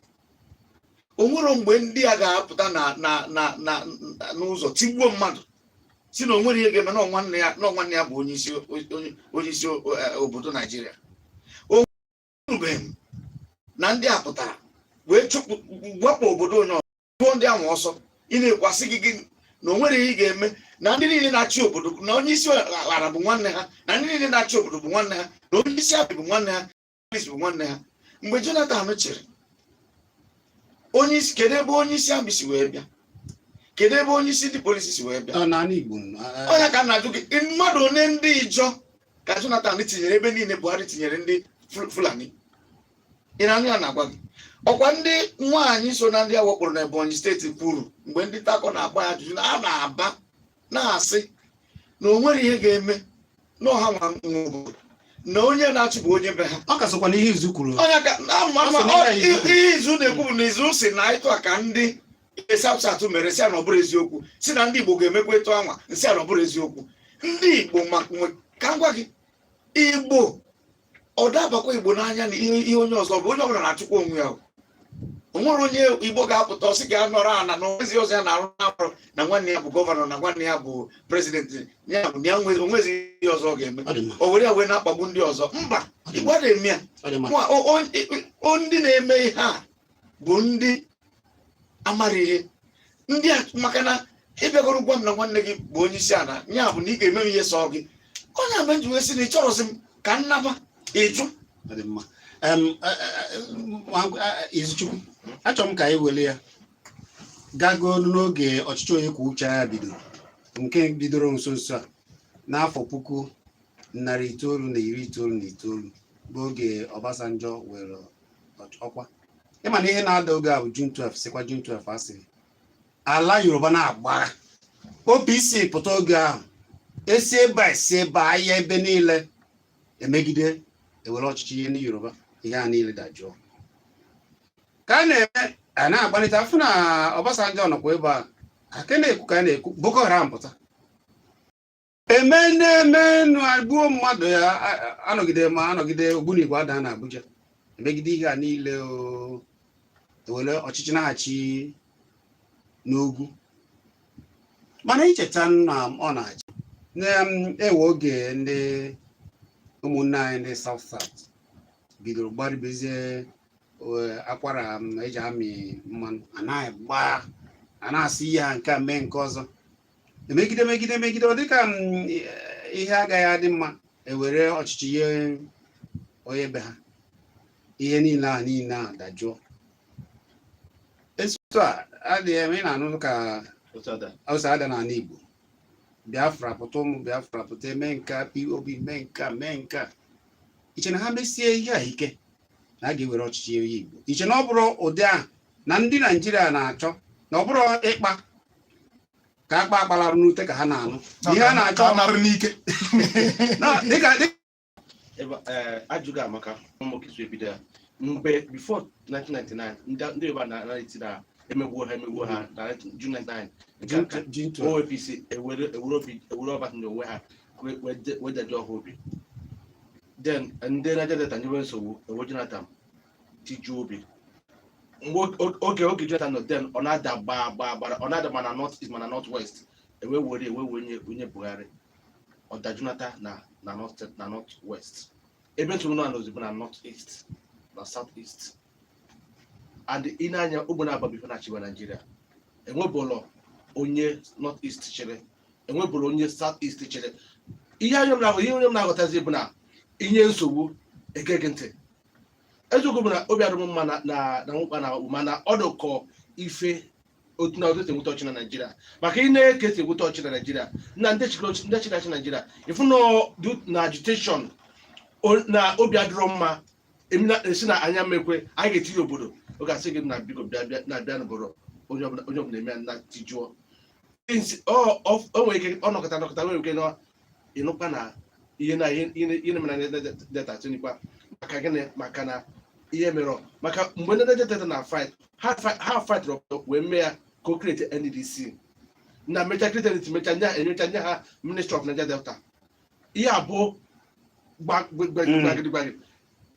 o nwere mgbe ndị a ga-apụta n'ụzọ tigbuo mmadụ si na o nwere ihe ga-eme na nwanne ya bụ onye isi obodo Naijiria. O nwebeghị na ndị a pụtara wee wepụ obodo onye ọzọ tụọ ndị ahụ ọsọ ị na-ekwasị gị na o nwere ihe ị ga-eme na ndị niile na-achị obodo na onye isi ala bụ nwanne ha na ndị niile na-achị obodo bụ nwanne ha na onye isi abị bụ nwanne ha bụ nwanne ha. Mgbe Jonathan chịrị onye isi, kedu ebe onye isi abị si wee bịa? Kedu ebe onye isi ndị polisi si wee bịa? Onye ka na-ajụ gị mmadụ one ndị Ijọ ka Jonathan tinyere ebe niile Buhari tinyere ndị Fulani? Ị na-anụ ya na-agwa gị ọkwa ndị nwaanyị so na ndị a wakporo na Ebonyi steeti kwuru mgbe ndị takọ na-agba ya ajụjụ na a na-aba na-asị na o nwere ihe ga-eme na ọha nwa obodo na onye na-achị bụ onye be ha. Ọ ka sokwa n'ihe izu kwuru. Onye ka ihe izu na-ekwu bụ na izu si na ịtụ aka ndị South mere si a na ọ bụrụ eziokwu, si na ndị Igbo ga-emekwa etu anwa nsị a na ọ bụrụ eziokwu. Ndị Igbo ka ngwa gị Igbo ọ dabakwa Igbo n'anya na ihe onye ọzọ bụ onye ọbụla na-achụkwa onwe ya. O nwere onye Igbo ga-apụta ọsị ga nọrọ ana na onwezi ọzọ ya na-arụ n'afọ na nwanne ya bụ gọvanọ na nwanne ya bụ prezidenti ya bụ na onwezi ihe ọzọ ọ ga-eme, o were ya wee na-akpagbu ndị ọzọ. Mba, Igbo na-eme ya. Ndị na-eme ihe a bụ ndị amara ihe, ndị a maka na ịbịagoro gwa m na nwanne gị bụ onye isi ala ya bụ na ị ga-eme ihe sọ gị. Onye ama nji wee sị na ị chọrọzi m ka nnaba ịjụ. Izuchukwu, achọrọ m ka anyị were ya gago n'oge ọchịchị onye kwuo uche ya bidoro, nke bidoro nso nso a n'afọ 1999 bụ oge Obasanjo were ọkwa. Ịma na ihe na-ada oge a bụ June 12, sikwa June 12 asịrị ala Yoruba na-agbagha. OPC pụta oge ahụ esi ebe a esi ebe ahịa ebe niile emegide ewere ọchịchị ihe ndị Yoruba, ihe a niile dajụọ ka a na-eme a na-agbalite afọ na Obasanjo nọkwa ebe a aka na-ekwu ka a na-ekwu Boko Haram pụta emenu agbuo mmadụ ya anọgide Ogbunigwe ada na Abuja emegide ihe a niile ewere ọchịchị na-achị n'ugwu. Mana icheta na ọ na-achị na-ewe oge ndị ụmụnne anyị ndị South bidoro gbaribezie akwara eji amị mmanụ a na-asị ihe ha nke a mee nke ọzọ emegide ọ dịka ihe agaghị adị mma ewere ọchịchị ihe onye be ha ihe niile a dajụọ. Esotu a adịghị eme ị na-anụ ka Hausa ada n'ala Igbo Biafra pụta ụmụ Biafra pụta eme nka POB mee nka iche na ha mesie ihe a ike na a ga-ewere ọchịchị onye Igbo. Iche na ọ bụrụ ụdị ahụ na ndị Naijiria na-achọ na ọ bụrụ ịkpa ka akpa akpalarụ n'ute ka ha na-anụ ihe a na-achọ narụ n'ike ajụghị amaka ụmụkisu ebido ya mgbe before 1999 ndị Yoruba na-eti na emegbuo ha na June 99 OAPC ewere Obasanjo onwe ha wedaji ọha obi then ndị Niger Delta nyewe nsogbu ewe Jonathan tiju obi mgbe oge Jonathan nọ then ọ na-ada gbara ọ na-ada mana North East mana North West ewe onye Buhari ọda Jonathan na North West ebe ntụrụ nọ n'ozigbo na North East na South East and ị na-anya ụgbọ na-aba bifo na-achịwa Nigeria enwebụlọ onye North East chere enwebụlọ onye South East chere. Ihe onye m na-aghọtazi bụ na inye nsogbu egege ntị eziokwu bụ na obi adịm mma na nwụkpa na mana ọdụkọ ife otu na otu enweta ọchị na Nigeria maka ị na-eke esi enweta ọchị na Nigeria na ndị chịrị Nigeria ịfụ na agitation na obi adịrọ mma esi na anya mmekwe anyị ga-etinye obodo ọ ga-asị gị na biko bịa n'obodo onye ọbụla eme na tijuo o nwere ike ọnọkọta nwere ike ịnụkwa na ihe mere na data tinikwa maka gịnị maka na ihe mere maka mgbe ndị data na fight ha fight wee mee ya ka o create NDC na mecha create enyocha nye ha Ministry of Niger Delta ihe abụọ gbagidi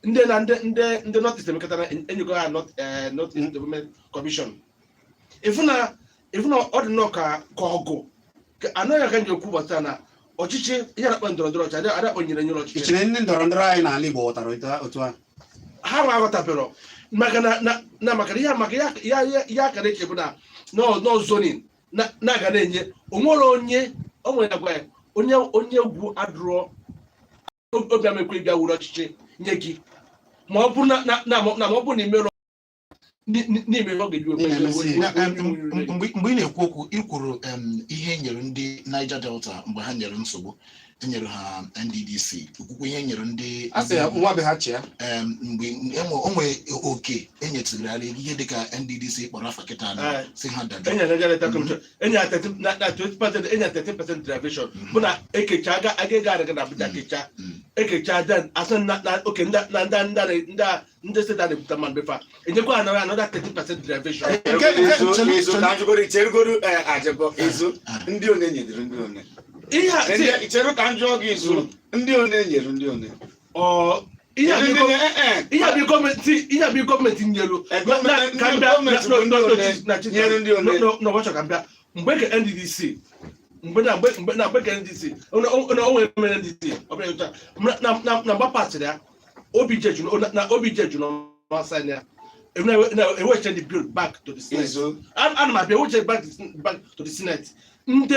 ndị North East emekọtara enyego ha North East Development Commission. Ifu na ọ dị nnọọ ka ọgụ anaghị aga nje okwu gbasara na ọchịchị ihe na-akpa ndọrọndọrọ ọchịchị ada kpọnyere nyere ọchịchị ichine ndị ndọrọndọrọ anyị n'ala Igbo ghọtara otu a ha nwa aghọtapụrụ maka na maka ihe akara eche bụ na n'ozonin na-aga na-enye onwere onye o nwere agwa ya onye ugwu adụrọ obiamekwe bịa wuru ọchịchị nye gị ma ọ bụ na ọ bụ na imere n'ime ọ ga-eji mgbe ị na-ekwu okwu ikwuru ihe nyere ndị Niger Delta mgbe ha nyere nsogbu enyere ha NDDC okwukwe ihe nyere ndị nwa be ha chia mgbe o nwere oke enyetụgharị ihe dịka NDDC kpọrọ afa kịta na si ha dada enye 30% derivation bụ na ekecha aga aga na Abuja kecha ekecha den asị na oke ndị steeti a na-ebute mmadụ befa enyekwa anara another 30% derivation ndị one nyedere ndị one ihe ichere ka njọ gị izu ndị one nyere ndị one ihe bụ gọọmenti nyelu n'ụbọchị ka mbịa mgbe ka NDDC mgbe ka NDDC onwere mere NDDC na mgba pasịrị ya obi jeju n'ọsa ya eweche the bill back to the Senate ana m abịa eweche back to the Senate ndị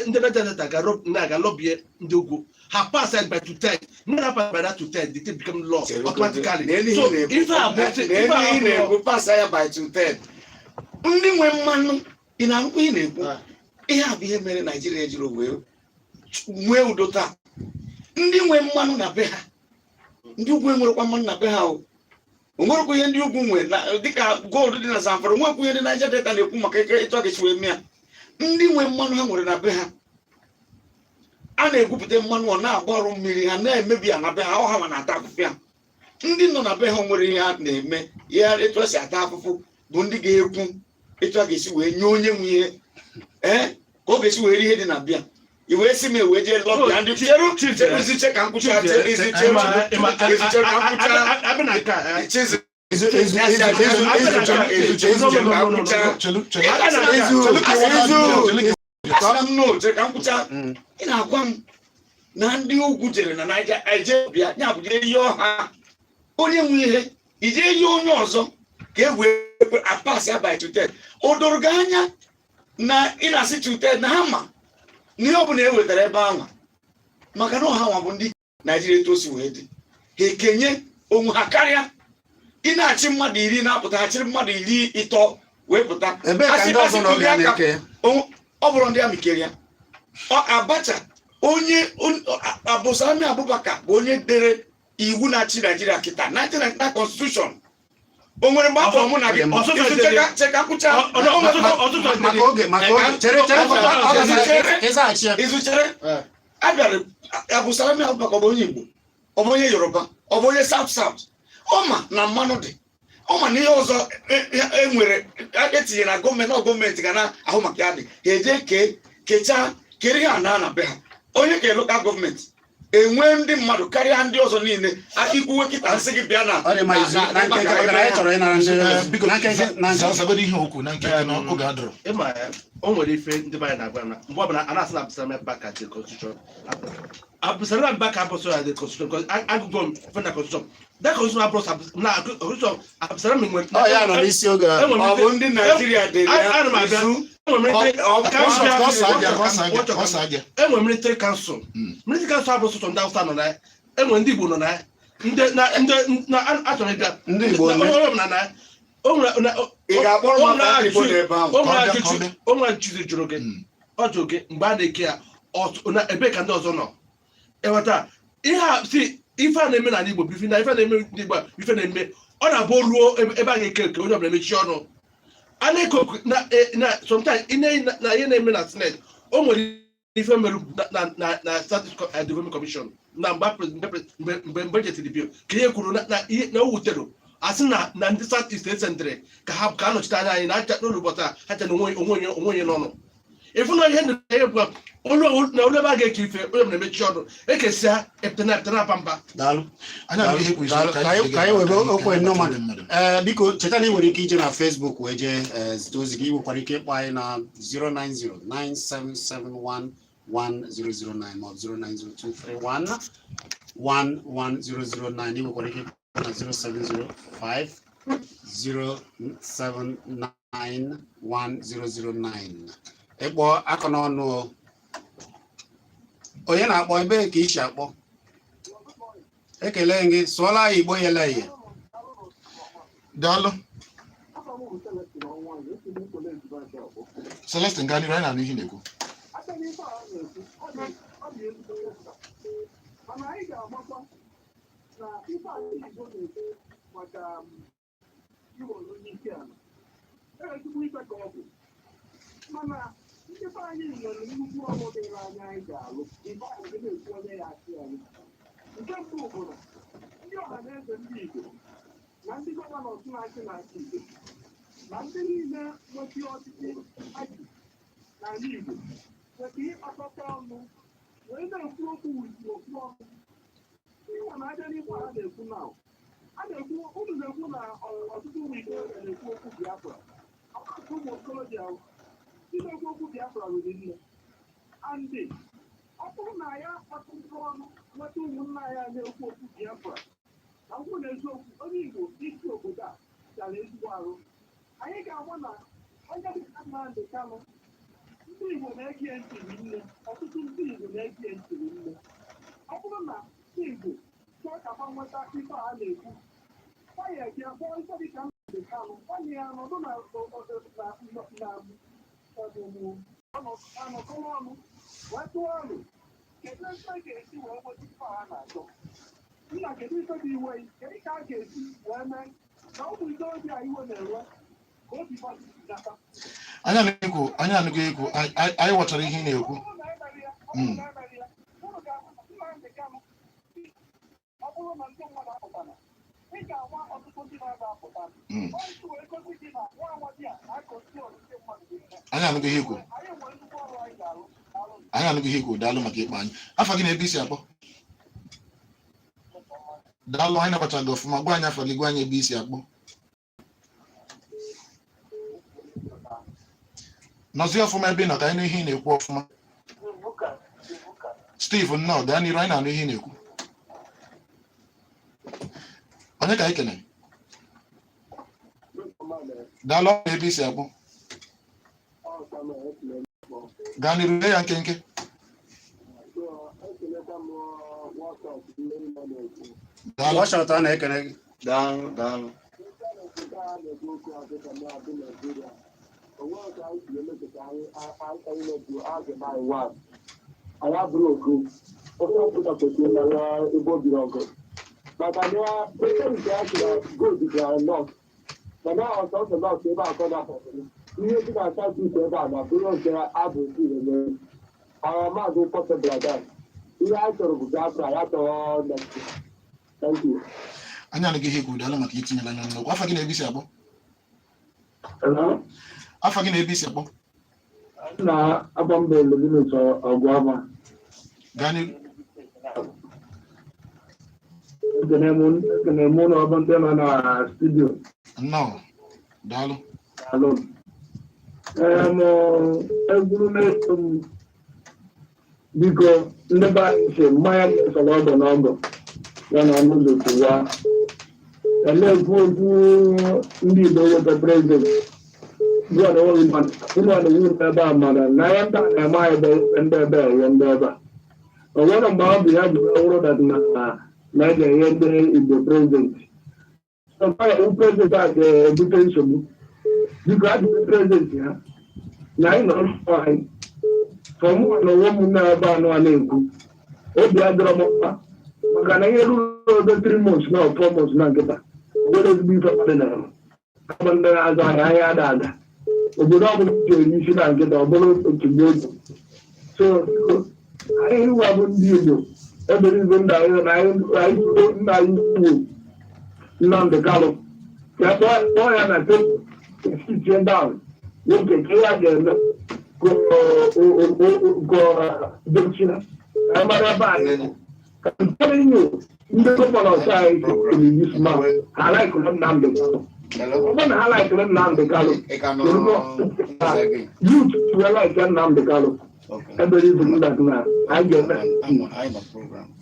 Niger Delta ga lobby ndị ugwu ha pass by to 10 not by that to 10 the thing become law automatically so if I na-ekwu pass ya by to 10 ndị nwe mmanụ ị na-akwụ ị na-ekwu ihe a bụ ihe mere Nigeria jiri wee nwee udo taa ndị nwe mmanụ na be ha ndị ugwu enwerekwa mmanụ na be ha o nwerekwa ihe ndị ugwu nwe dịka gold dị na Zamfara nwekwa ihe ndị Niger Delta na-ekwu maka ịtụ agachi wee mịa ndị nwe mmanụ ha nwere na be ha a na-egwupụta mmanụ ọ na-agba ọrụ mmiri ha na-emebi ya na be ha ọha ma na-ata afụfụ ya ndị nọ na be ha nwere ihe ha na-eme ya etu esi ata afụfụ bụ ndị ga-ekwu etu a ga-esi wee nye onye nwe ihe ka ọ ga-esi were ihe dị na bịa iwee si m ewee jee lọbịa ndị cheruziche ka nkwụcha ị na-agwa m na ndị ugwu jere na Niger eje bịa ya bụ jee ihe ọha onye nwe ihe ije ihe onye ọzọ ka e wee apasị by to 10 o doro gị anya na ị na-asị to 10 na ha ma n'ihe ọ bụla e wetara ebe ahụ maka na ọha nwa bụ ndị Nigeria etu o si wee dị ha ekenye onwe ha karịa ị na-achị mmadụ 10 na-apụta ha chịrị mmadụ 30 wee pụta ọ bụrụ ndị amị kere ya Abacha onye Sani Abubakar bụ onye dere iwu na-achị Nigeria kịta 1999 constitution o nwere mgbe afọ mụ na gị cheka nkwụcha izuchere abịara Sani Abubakar ọ bụ onye Igbo ọ bụ onye Yoruba ọ bụ onye South ọma na mmanụ dị ọma na ihe ọzọ enwere etinye na gọọmenti ga na-ahụ maka ya dị ha eje kechaa kere ihe a na be ha onye ka lokal gọọmenti enwe ndị mmadụ karịa ndị ọzọ niile ikwuwe kịta nsị gị bịa na ihe okwu na nke oge adọrọ o nwere ife ndị be anyị na-agwa na mgbe ọbụla a na-asị na Abdulsalam Abubakar dị constitution Abdulsalam Abubakar abụsọ dị constitution because agụgọ m fe na constitution that constitution abụsọ na constitution Abdulsalam nwere ya nọ n'isi oge ọ bụ ndị Nigeria dị enwere military council abụsọ ndị Hausa nọ na ya enwere ndị Igbo nọ na ya ndị achọrọ ịbịa ndị Igbo onwe nchizi jụrụ gị ọ jụrụ gị mgbe a na-eke ya ebe ka ndị ọzọ nọ eweta ihe a si ife a na-eme na Igbo bifi na ife na-eme ndị Igbo ife na-eme ọ na-abụ ruo ebe a ga-eke eke onye ọbụla emechi ọnụ a na-eko na sometimes na ihe na-eme na Senate o nwere ife mere na Statistical Development Commission na mgbe jetiri bill ka ihe kwuru na o wutere asị na ndị South East sentre ka ha anọchite anya anyị na acha n'ụlọ ụbọchị ha cha na onwe onye n'ọnụ If you know you only ever get you for make sure they can say if the night pampa. Dalo. Anya ihe kwesịrị Ka anyị webe okwe nnọọ biko cheta na ị nwere ike ije na Facebook wee jee ozi gị nwekwara ike ịkpọ anyị na 09097711009 ma ọ bụ 09023111009 ị nwekwara ike ịkpọ na 07050791009 ịkpọ aka n'ọnụ onye na-akpọ ebe ka isi akpọ ekele gị sụọla ya Igbo yele ihe daalụ Celestine gaa n'ihu anyị na-anụ ihe na-ekwu mana ndị be anyị nwere nnukwu ọrụ dị n'anya anyị ga-alụ mgbe ahụ ga na-ekwu onye ya asị anyị. Nke mbụ bụ na ndị ọha na eze ndị Igbo na ndị gọvanọ na-achị na-achị Igbo na ndị niile nwetị ọchịchị achị n'ala Igbo nwetị ịkpakọta ọnụ wee na-ekwu okwu okwu ọnụ. Ịnwa na aja n'ikwu ha na-ekwu na unu na-ekwu na ọtụtụ ụmụ Igbo na-ekwu okwu Biafra. Ọtụtụ ụmụ okorobịa na-ekwu okwu Biafra ruru nne andị ọ bụrụ na ya kpatụrụ ọnụ nweta ụmụnna ya na-ekwu okwu Biafra na ngwụ na eziokwu onye Igbo isi obodo a gara ezigbo arụ. Anyị ga-agwa na onye dịka Nnamdị Kanụ ndị Igbo na-ege ntị nne, ọtụtụ ndị Igbo na-ege ntị nne. Ọ bụrụ na ndị Igbo chọọ ka ha nweta ife a na-ekwu nwanyị gị akpọọ ife dịka Nnamdị Kanụ nwanyị ya nọdụ na anọkọrọ ọnụ wee tụọ ọnụ kedu ebe a ga-esi wee nweta ife ha na-achọ. Nna kedu ife dị iwe kedu ka a ga-esi wee mee na ụmụ ide obi a iwe na-enwe ka obi gbadata. anyị anụghị ekwu anyị ghọtara ihe ị na-ekwu ọ bụrụ na ndị mmadụ apụtara ị ga-agwa ọtụtụ ndị na-aba apụta wee gosi gị na nwa amadi a na-akọsi ọtụtụ mmadụ anyị anụghị ihe ikwu anyị anụghị ihe ikwu daalụ maka ịkpa anyị afọ gị na ebe isi akpọ daalụ anyị nabatara gị ọfụma gwa anyị afọ gị gwa anyị ebe isi akpọ nọzie ọfụma ebe ị nọ ka anyị nụ ihe ị na-ekwu ọfụma Steve nnọọ gaa n'iru anyị na-anụ ihe ị na-ekwu onye ka anyị kenere daalụ ọrụ ebe isi akpọ gaa n'iru lee ya nkenke Washington na-ekene gị daalụ anyị abụrụ oku ofe ọbụla kwesịrị na ya ebe o biri ọgụ maka na eke nke ya sịra gold gara nọt mana ọsọsọ nọt ebe akọ na-ahọrọ ihe dị na asa ite ebe a na bụrụ nke abụ nke ire agha maazị pọtebladan ihe anyị chọrọ bụ Biafra ya chọrọ next. Thank you. anyị anaghị ihe ekwu daalụ maka itinyela anya n'ọgwụ afọ gị na-ebe isi akpọ afọ gị na-ebe isi akpọ na-agba mba eleminate ọgụ ama gaa n'iru ekene mụ na ọbụ ndị nọ na studio nnọọ daalụ egwuru na-eso m biko ndị be anyị si mmanya sọrọ ọgọ na ọgọ ya na n'ụlọ tụwa na-ekwu okwu ndị Igbo weta prezident ụlọ na-ewu ebe a mana na ya nta na-eme anyị ndị ebe ewe ndị ebe a o nwere mgbe ọ bụ ya bụ ọhụrụ na-eji enye ndị Igbo prezidenti prezidenti a ga-ebute nsogbu biko adịghị prezidenti ha na anyị nọ nsọ anyị fọmụ na onwe m na-ebe anụ a na-ekwu obi adịrọ m mkpa maka na ihe ruru oge 3 months na 4 months na nkịta obodo ezigbo ife mmadụ na aba ndị na-azụ ahịa ahịa ada ada obodo ọbụla jere isi na nkịta ọ bụrụ otu ego so anyị iwa bụ ndị Igbo eberigo nna anyị ukwu Nnamdị Kanụ ya kpọọ ya na itie down nwoke ka ya ga-eme I'm telling you, the government outside in this month, I like them now. When I like them now, the Galo. You like them now, the Galo. Everybody that now. I get that. I'm a program.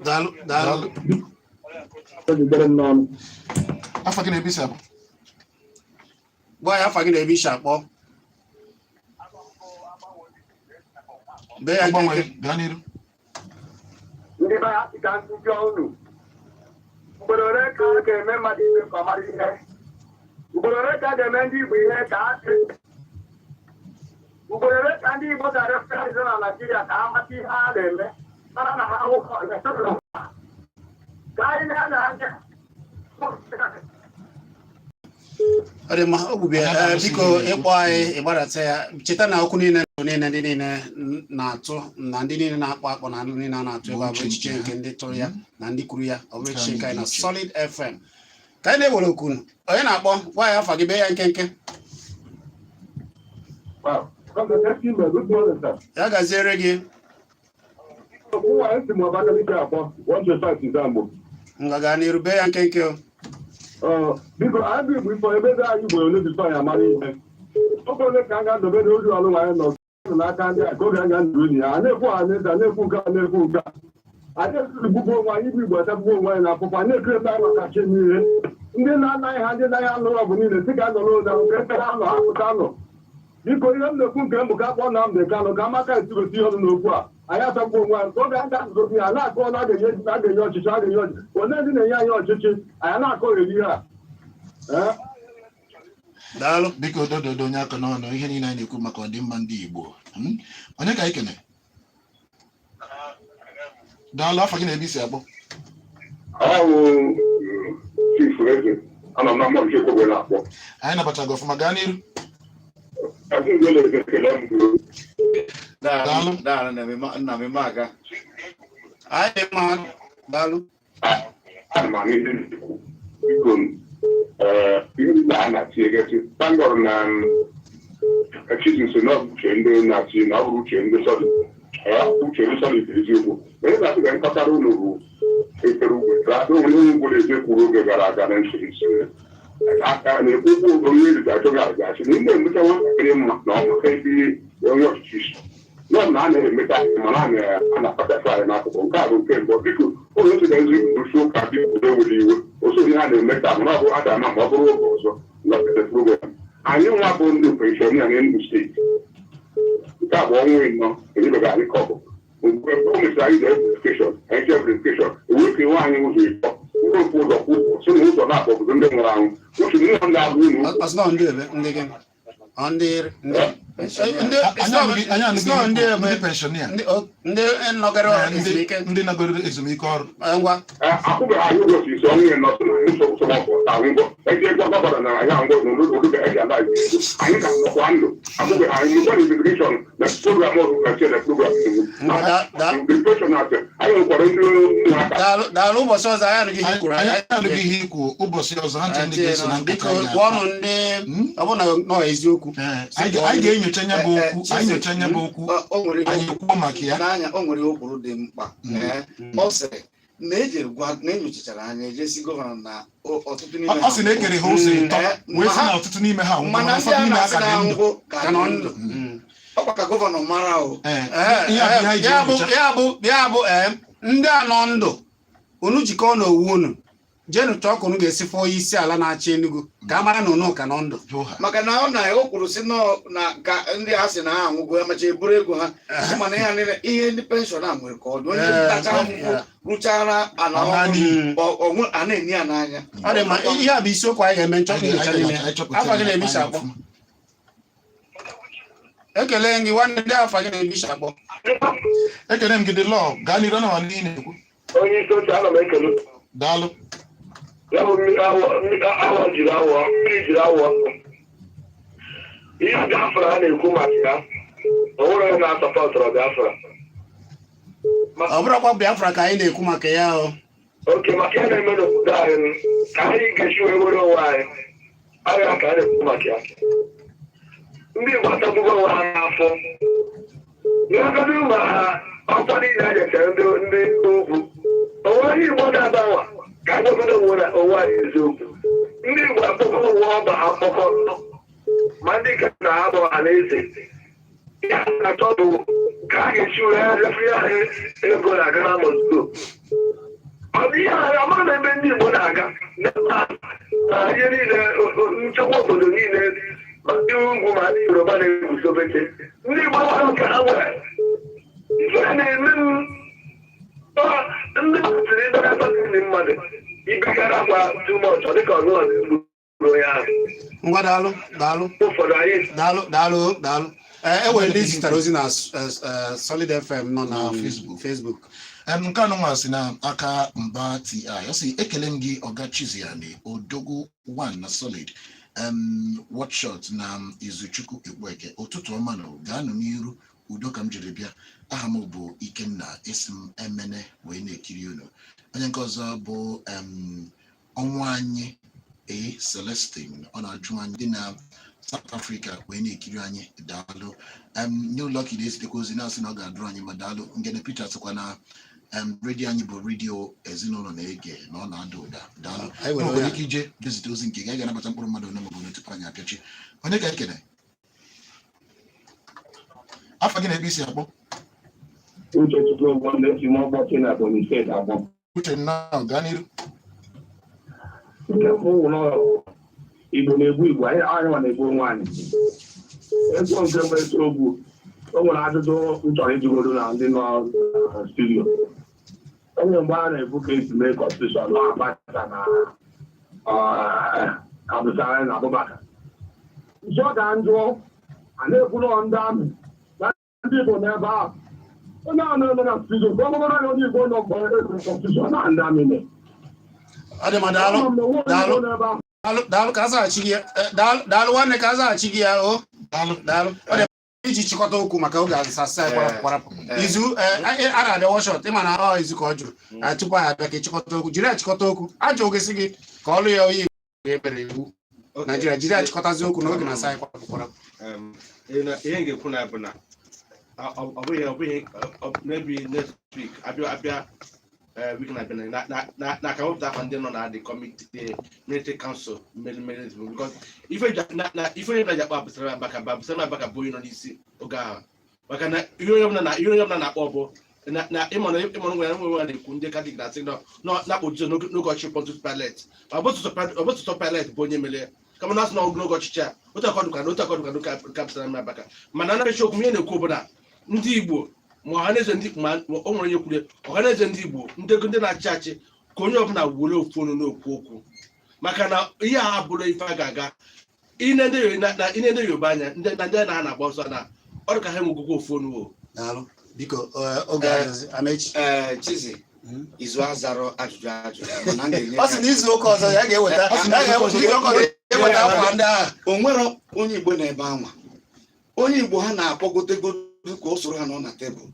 Daalụ. Afọ gị na-ebi sabụ. Gwa ya afọ gị na-ebi isi akpọ. Bee ya Agbanwe gaa n'iru. Ndị be ha ka ndị ọnụ. Ugboro ole ka a ga-eme mmadụ ibe ka ọ mara ihe. Ugboro ole ka a ga-eme ndị Igbo ihe ka ha sị. Ugboro ole ka ndị Igbo ga-arefere na Naịjirịa ka ha mata ihe ha na-eme. Mara na ha ahụkọ ka anyị na-anya. Ọ dị mma ogbubie biko ịkpọ anyị ịgbadata ya cheta na okwu niile ndị niile na-atụ na ndị niile na-akpọ akpọ na ndị niile a na-atụ ebe a bụ echiche nke ndị tụrụ ya na ndị kwuru ya ọ bụ echiche nke anyị na Solid FM ka anyị na-ewere okwu onye na-akpọ gwa ya afa gị bee ya nkenke ya gaziere gị ngaga n'iru bee ya nkenke biko anyị bụ ifo ebe dị anyị gbere n'ebiso anyị amara ihe oge ole ka a ga-adobe n'ozi ọrụ anyị nọ n'aka ndị a ka oge a ga-ndụ enyi ya a na-ekwu ha n'eze a na-ekwu nke a na-ekwu nke a anyị esiri gbugbo onwe anyị bụ Igbo echebugbo onwe anyị na akwụkwọ anyị na-ekiri ebe anyị maka chi n'ihe ndị na-anaghị ha ndị naghị anụrụ ọgụ niile si ka anọrọ ụda nke ebe ha nọ hapụta nọ biko ihe m na-ekwu nke mbụ ka akpọ Nnamdi Kanu ka amaka etigosi ihe ọnụ n'okwu a anyị asagbuo onwe anyị ka oge a ga-azụzi ya na-akọ na a ga-enye ọchịchị a ga-enye ọchịchị onye ndị na-enye anyị ọchịchị anyị na-akọgheri ihe a daalụ Biko dododo onye aka n'ọnụ ihe niile anyị na-ekwu maka ọdịmma ndị Igbo onye ka anyị kene daalụ afọ gị na-ebi isi akpọ anyị nabata gị ọfụma gaa n'iru Daalụ nna m aga. anyị ma daalụ ihe ndị a na-achị egasị tangọrọ na echizi nso na uche ndị na-achị na ọ bụrụ uche ndị sọlid eziokwu onye na-asị ga nkọtara ụlọ bụ efere ugwe onye ngwụrụ eze kwuru oge gara aga na nso aka na-ekwukwu ogo onye eri ga-achọghị agachi na ndị emeta nwatakịrị mma na ọmaka ebe onye ọchịchị isi nọ na a na-emeta mana a na-akpachapụ anyị n'akụkụ nke a bụ nke mbụ biko ụlọ nsị ga-ezi usi ụka biko ewere iwe oso ihe a na-emeta mana ọ bụ adama ma ọ bụrụ oge ọzọ nọpụta program anyị nwa bụ ndị penshọnia na Enugu steeti nke a bụ ọnwa ịnọ enyebega anyị kọbụ mgbe o mesịrị anyị verifikeshọn anyị jee verifikeshọn ewepụ nwe anyị ụzọ ịkpọ mkpụ ụzọ kwụ so na ụzọ na-akpọ obodo ndị nwụrụ anwụ otu ndị ndị abụ unu ndị nọgoro ezumike ọrụ akwụbeghị anyị ụbọchị ise ọnwụ ya nọtụ na nsọgbọta ngwọ eji egwa gbabara na anyị ngwọ n'odobe eji ala anyị ka nọkwa ndụ akwụbeghị anyị mgbe na immigration na program ọrụ na-eche na program immigration na-atụ anyị nwekwara ndị ụmụaka daalụ ụbọchị ọzọ anyị anụghị ihe kwuru anyị anụghị ihe ikwu ụbọchị ọzọ ha nche ndị ga-eso na biko nkata gwaọnụ ndị ọ bụ na nọ eziokwu anyị ga-enyocha nya bụ okwu anyị nyocha nya bụ okwu anyị kwuo maka ya n'anya o nwere okwu dị mkpa ọ sịrị na enyochachara anya ejesi gọvanọ na ọtụtụ n'ime ọ sị na ekere ha ụzọ ịtọ wee sị na ọtụtụ n'ime ha mana ndị a na-asị na ahụhụ ka nọ ndụ ọkwa ka gọvanọ mara o ya bụ ndị a nọ ndụ unu jikọọ n'owu unu jenu chọọ ka unu ga-esi fụọ isi ala na-achị Enugu ka a mara na unu ka nọ ndụ maka na ọ na-o kwuru si na ka ndị ha si na ha anwụgo ya macha eburu ego ha mana ihe ndị penshọn a nwere ka ọ dị onye ntacha akwụkwọ rụchara ala ọnwụ a na-enye ya n'anya ọ dị ma ihe a bụ isiokwu anyị ga-eme nchọpụta nyocha n'ime afọ gị na-ebicha akpọ ekele gị nwanne ndị afọ gị na-ebicha akpọ ekele m gị dị lọọ gaa n'iru na nwanne ị na-ekwu onye isi oche ana m ekele daalụ ya bụ mmiri jiri awọ ihe Biafra a na-ekwu maka ya o nwere onye na-asọpọtụrụ Biafra ọ bụrụkwa Biafra ka anyị na-ekwu maka ya oke maka ya na-eme n'obodo anyị ka anyị ga-esi wee were onwe anyị arịa ka a na-ekwu maka ya ndị Igbo atagbugo onwe ha n'afọ n'ọgọdụ ma ha ọkwa niile a nyechere ndị ugwu onwe onye Igbo ga-agbanwa ka agbagodo onwe anyị eziokwu ndị Igbo akpọkọ onwe ọba akpọkọ ma ndị ka na ha bụ ha na-eze ya na-achọ bụ ka a ga-esi were refri ahụ ego na-aga na Moscow ọ bụ ihe amara na ebe ndị Igbo na-aga na ihe niile nchekwa obodo niile ma ndị ugwu ma ndị Yoruba na-eguzobeche ndị Igbo gbara nke ha nwere ife na-eme ndị siri ndị na-akpasị mmadụ ibegara agwa tumọch dịka ọzọ gburu ya ngwa daalụ ụfọdụ anyị daalụ enwere ndị zitere ozi na Solid FM nọ na Facebook nke anụ nwa si na aka Mba TI ọ sị ekele m gị Ọga Chiziani Odogwu 1 na Solid Watchshot na Izuchukwu Ekpueke ụtụtụ ọma na gaanụ n'iru udo ka m jiri bịa aha m bụ Ikenna esi m Emene wee na-ekiri unu onye nke ọzọ bụ ọnwa anyị Celestine ọ na-ajụ anyị dị na South Africa wee na-ekiri anyị daalụ New Lucky Days dịka ozi na-asị na ọ ga-adụrụ anyị ma daalụ Ngene Peter sịkwa na redio anyị bụ redio ezinụlọ na-ege na ọ na-ada ụda daalụ nwere ike ije dezite ozi nke ga ga-anabata mkpụrụ mmadụ ole maọbụ tupu anyị apịachi onye ka ekene afọ gị na-ebe isi akpọ uche na gaa n'iru nke mbụ ụlọ Igbo na-egbu Igbo anyị nwa na-egbu onwe anyị ego nke mgbe ogbu o nwere ajụjụ m chọrọ ijigoro na ndị nọ studio onye mgbe a na-ebu ka esi mee kọnstitushọn na Abacha na Abdulsalam na Abubakar nso ga njụọ a na-ekwuru ndị amị na ndị Igbo n'ebe ahụ onye ahụ na-eme na studio ka ọ bụrụ na onye Igbo nọ mgbe ekwu kọnstitushọn na ndị amị mee daalụ ka azaghachi gị daalụ nwanne ka azaghachi gị ya o daalụ ọ dị iji chịkọta okwu maka oge asasa kwarapụ izu a na-abịa wọshọt ịma na ọ izu ka ọ jụrụ tupu anyị abịa ka ịchịkọta okwu jiri achịkọta okwu ajọ oge si gị ka ọlụ ya onye Igbo emere iwu Naijiria jiri achịkọtazi okwu n'oge na asa anyị kwarapụ ihe m ga-ekwu na bụ na ọ bụghị maybe next week abịa week na ka wepụta akwa ndị nọ na the committee military council mmeri because ife onye na-eji akpa Abdulsalam Abubakar bụ onye nọ n'isi oge ahụ maka na ihe onye ọbụla na-akpọ bụ na ịmọrọ nwere nwe na-ekwu ndị kadik na asị na-akpọjuzo n'oge ọchịchị Pontius Pilate ma ọbụtụtụ Pilate bụ onye mere kama na asị na n'oge ọchịchị a otu akọdụ ka Abdulsalam Abubakar mana anaghịchi okwu ihe na-ekwu bụ na ndị Igbo ma ọhaneze ndị ma o nwere onye kwuru ọhaneze ndị Igbo ndị na-achị achị ka onye ọbụla were ofu ọnụ na-ekwu okwu maka na ihe a bụrụ ife a ga-aga ine ndị Yoruba anya ndị na ha na-agba ọsọ na ọrụ ka ha nwegokwa ofu ọnụ daalụ biko oge Amechi Chizi izu azarọ ajụjụ ọ sị na izu ụka ọzọ ya ga-eweta akwa ndị agha o nwere onye Igbo na-ebe anwa onye Igbo ha na-akpọgotegodo ka o soro ha nọ na tebụl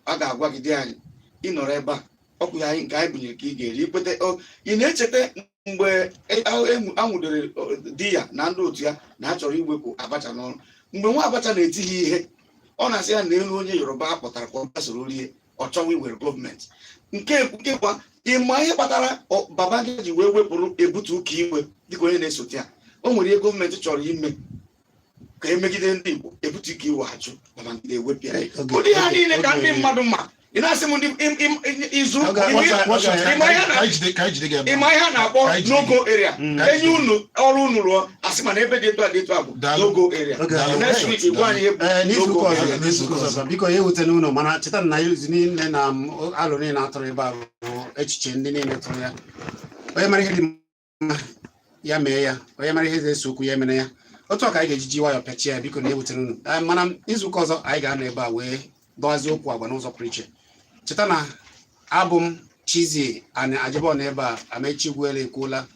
a ga-agwa gị dị anyị ịnọrọ ebe a ọkụ ya anyị nke anyị bunyere ka ị ga-eri ikwete ị na-echeta mgbe anwụdere di ya na ndị otu ya na a chọrọ iwepụ Abacha n'ọrụ mgbe nwa Abacha na-eti ha ihe ọ na-asị ya na elu onye Yoruba a kpọtara ka ọ gbasoro rie ọ chọwa iwere gọọmenti nke kwa ịma ihe kpatara Babangida ji wee wepụrụ ebutu ụka iwe dịka onye na-esote ya o nwere ihe gọọmenti chọrọ ime ka emegide ndị Igbo ebutu ike iwe achụ Babangida ewepụ ya ụdị ha niile ka ndị mmadụ ma ị na-asị m izu ịma ihe a na-akpọ n'ogo area enye unu ọrụ unu rụọ asị mana ebe dị etu a dị etu a bụ n'ogo area next week igwe anyị n'izuụka ọzọ biko ya ewutela unu mana cheta na izu niile na alụ niile atụrụ ebe a bụ echiche ndị niile tụrụ ya onye mara ihe dị mma ya mee ya onye mara ihe ga-ese okwu ya emere ya otu ọ ka anyị ga-ejiji nwayọọ pịachie ya biko na ewutela unu mana izuụka ọzọ anyị ga-anọ ebe a wee dọwazie okwu agwa n'ụzọ pụrụ iche cheta na abụ m Chizie Ajibon ebe a Amechi Ugwuele ekwuola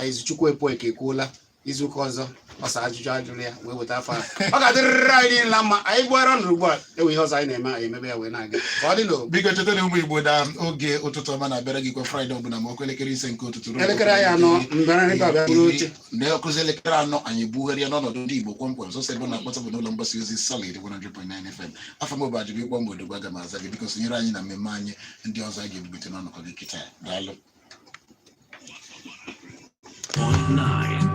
Izuchukwu Ekpueke ekwuola izuụka ọzọ ọsa ajụjụ ya wee weta afọ ọ ga-adịrịrị anyị niile mma anyị gbuara ọnụ ugbu a enwe ihe ọzọ anyị na-eme anyị emebe ya wee na-aga ka ọ dị n'o biko cheta na ụmụ Igbo da oge ụtụtụ ọma na-abịara gị kwa Fraịde ọbụla ma ọkụ elekere 5 nke ụtụtụ elekere anyị anọ mbịara ọbịa bụrụ oche na-akụzi elekere 4 anyị bugharịa n'ọnọdụ ndị Igbo kwamkwam sọsọ ebe na-akpọta bụ n'ụlọ mgbasa ozi Solid 100.9 FM afọ m bụ Ajụbụ Igbo Mgbodogbo aga m aza gị biko sonyere anyị na mmemme anyị ndị ọzọ a ga-ebubite n'ọnọkọ gị kịta daalụ 9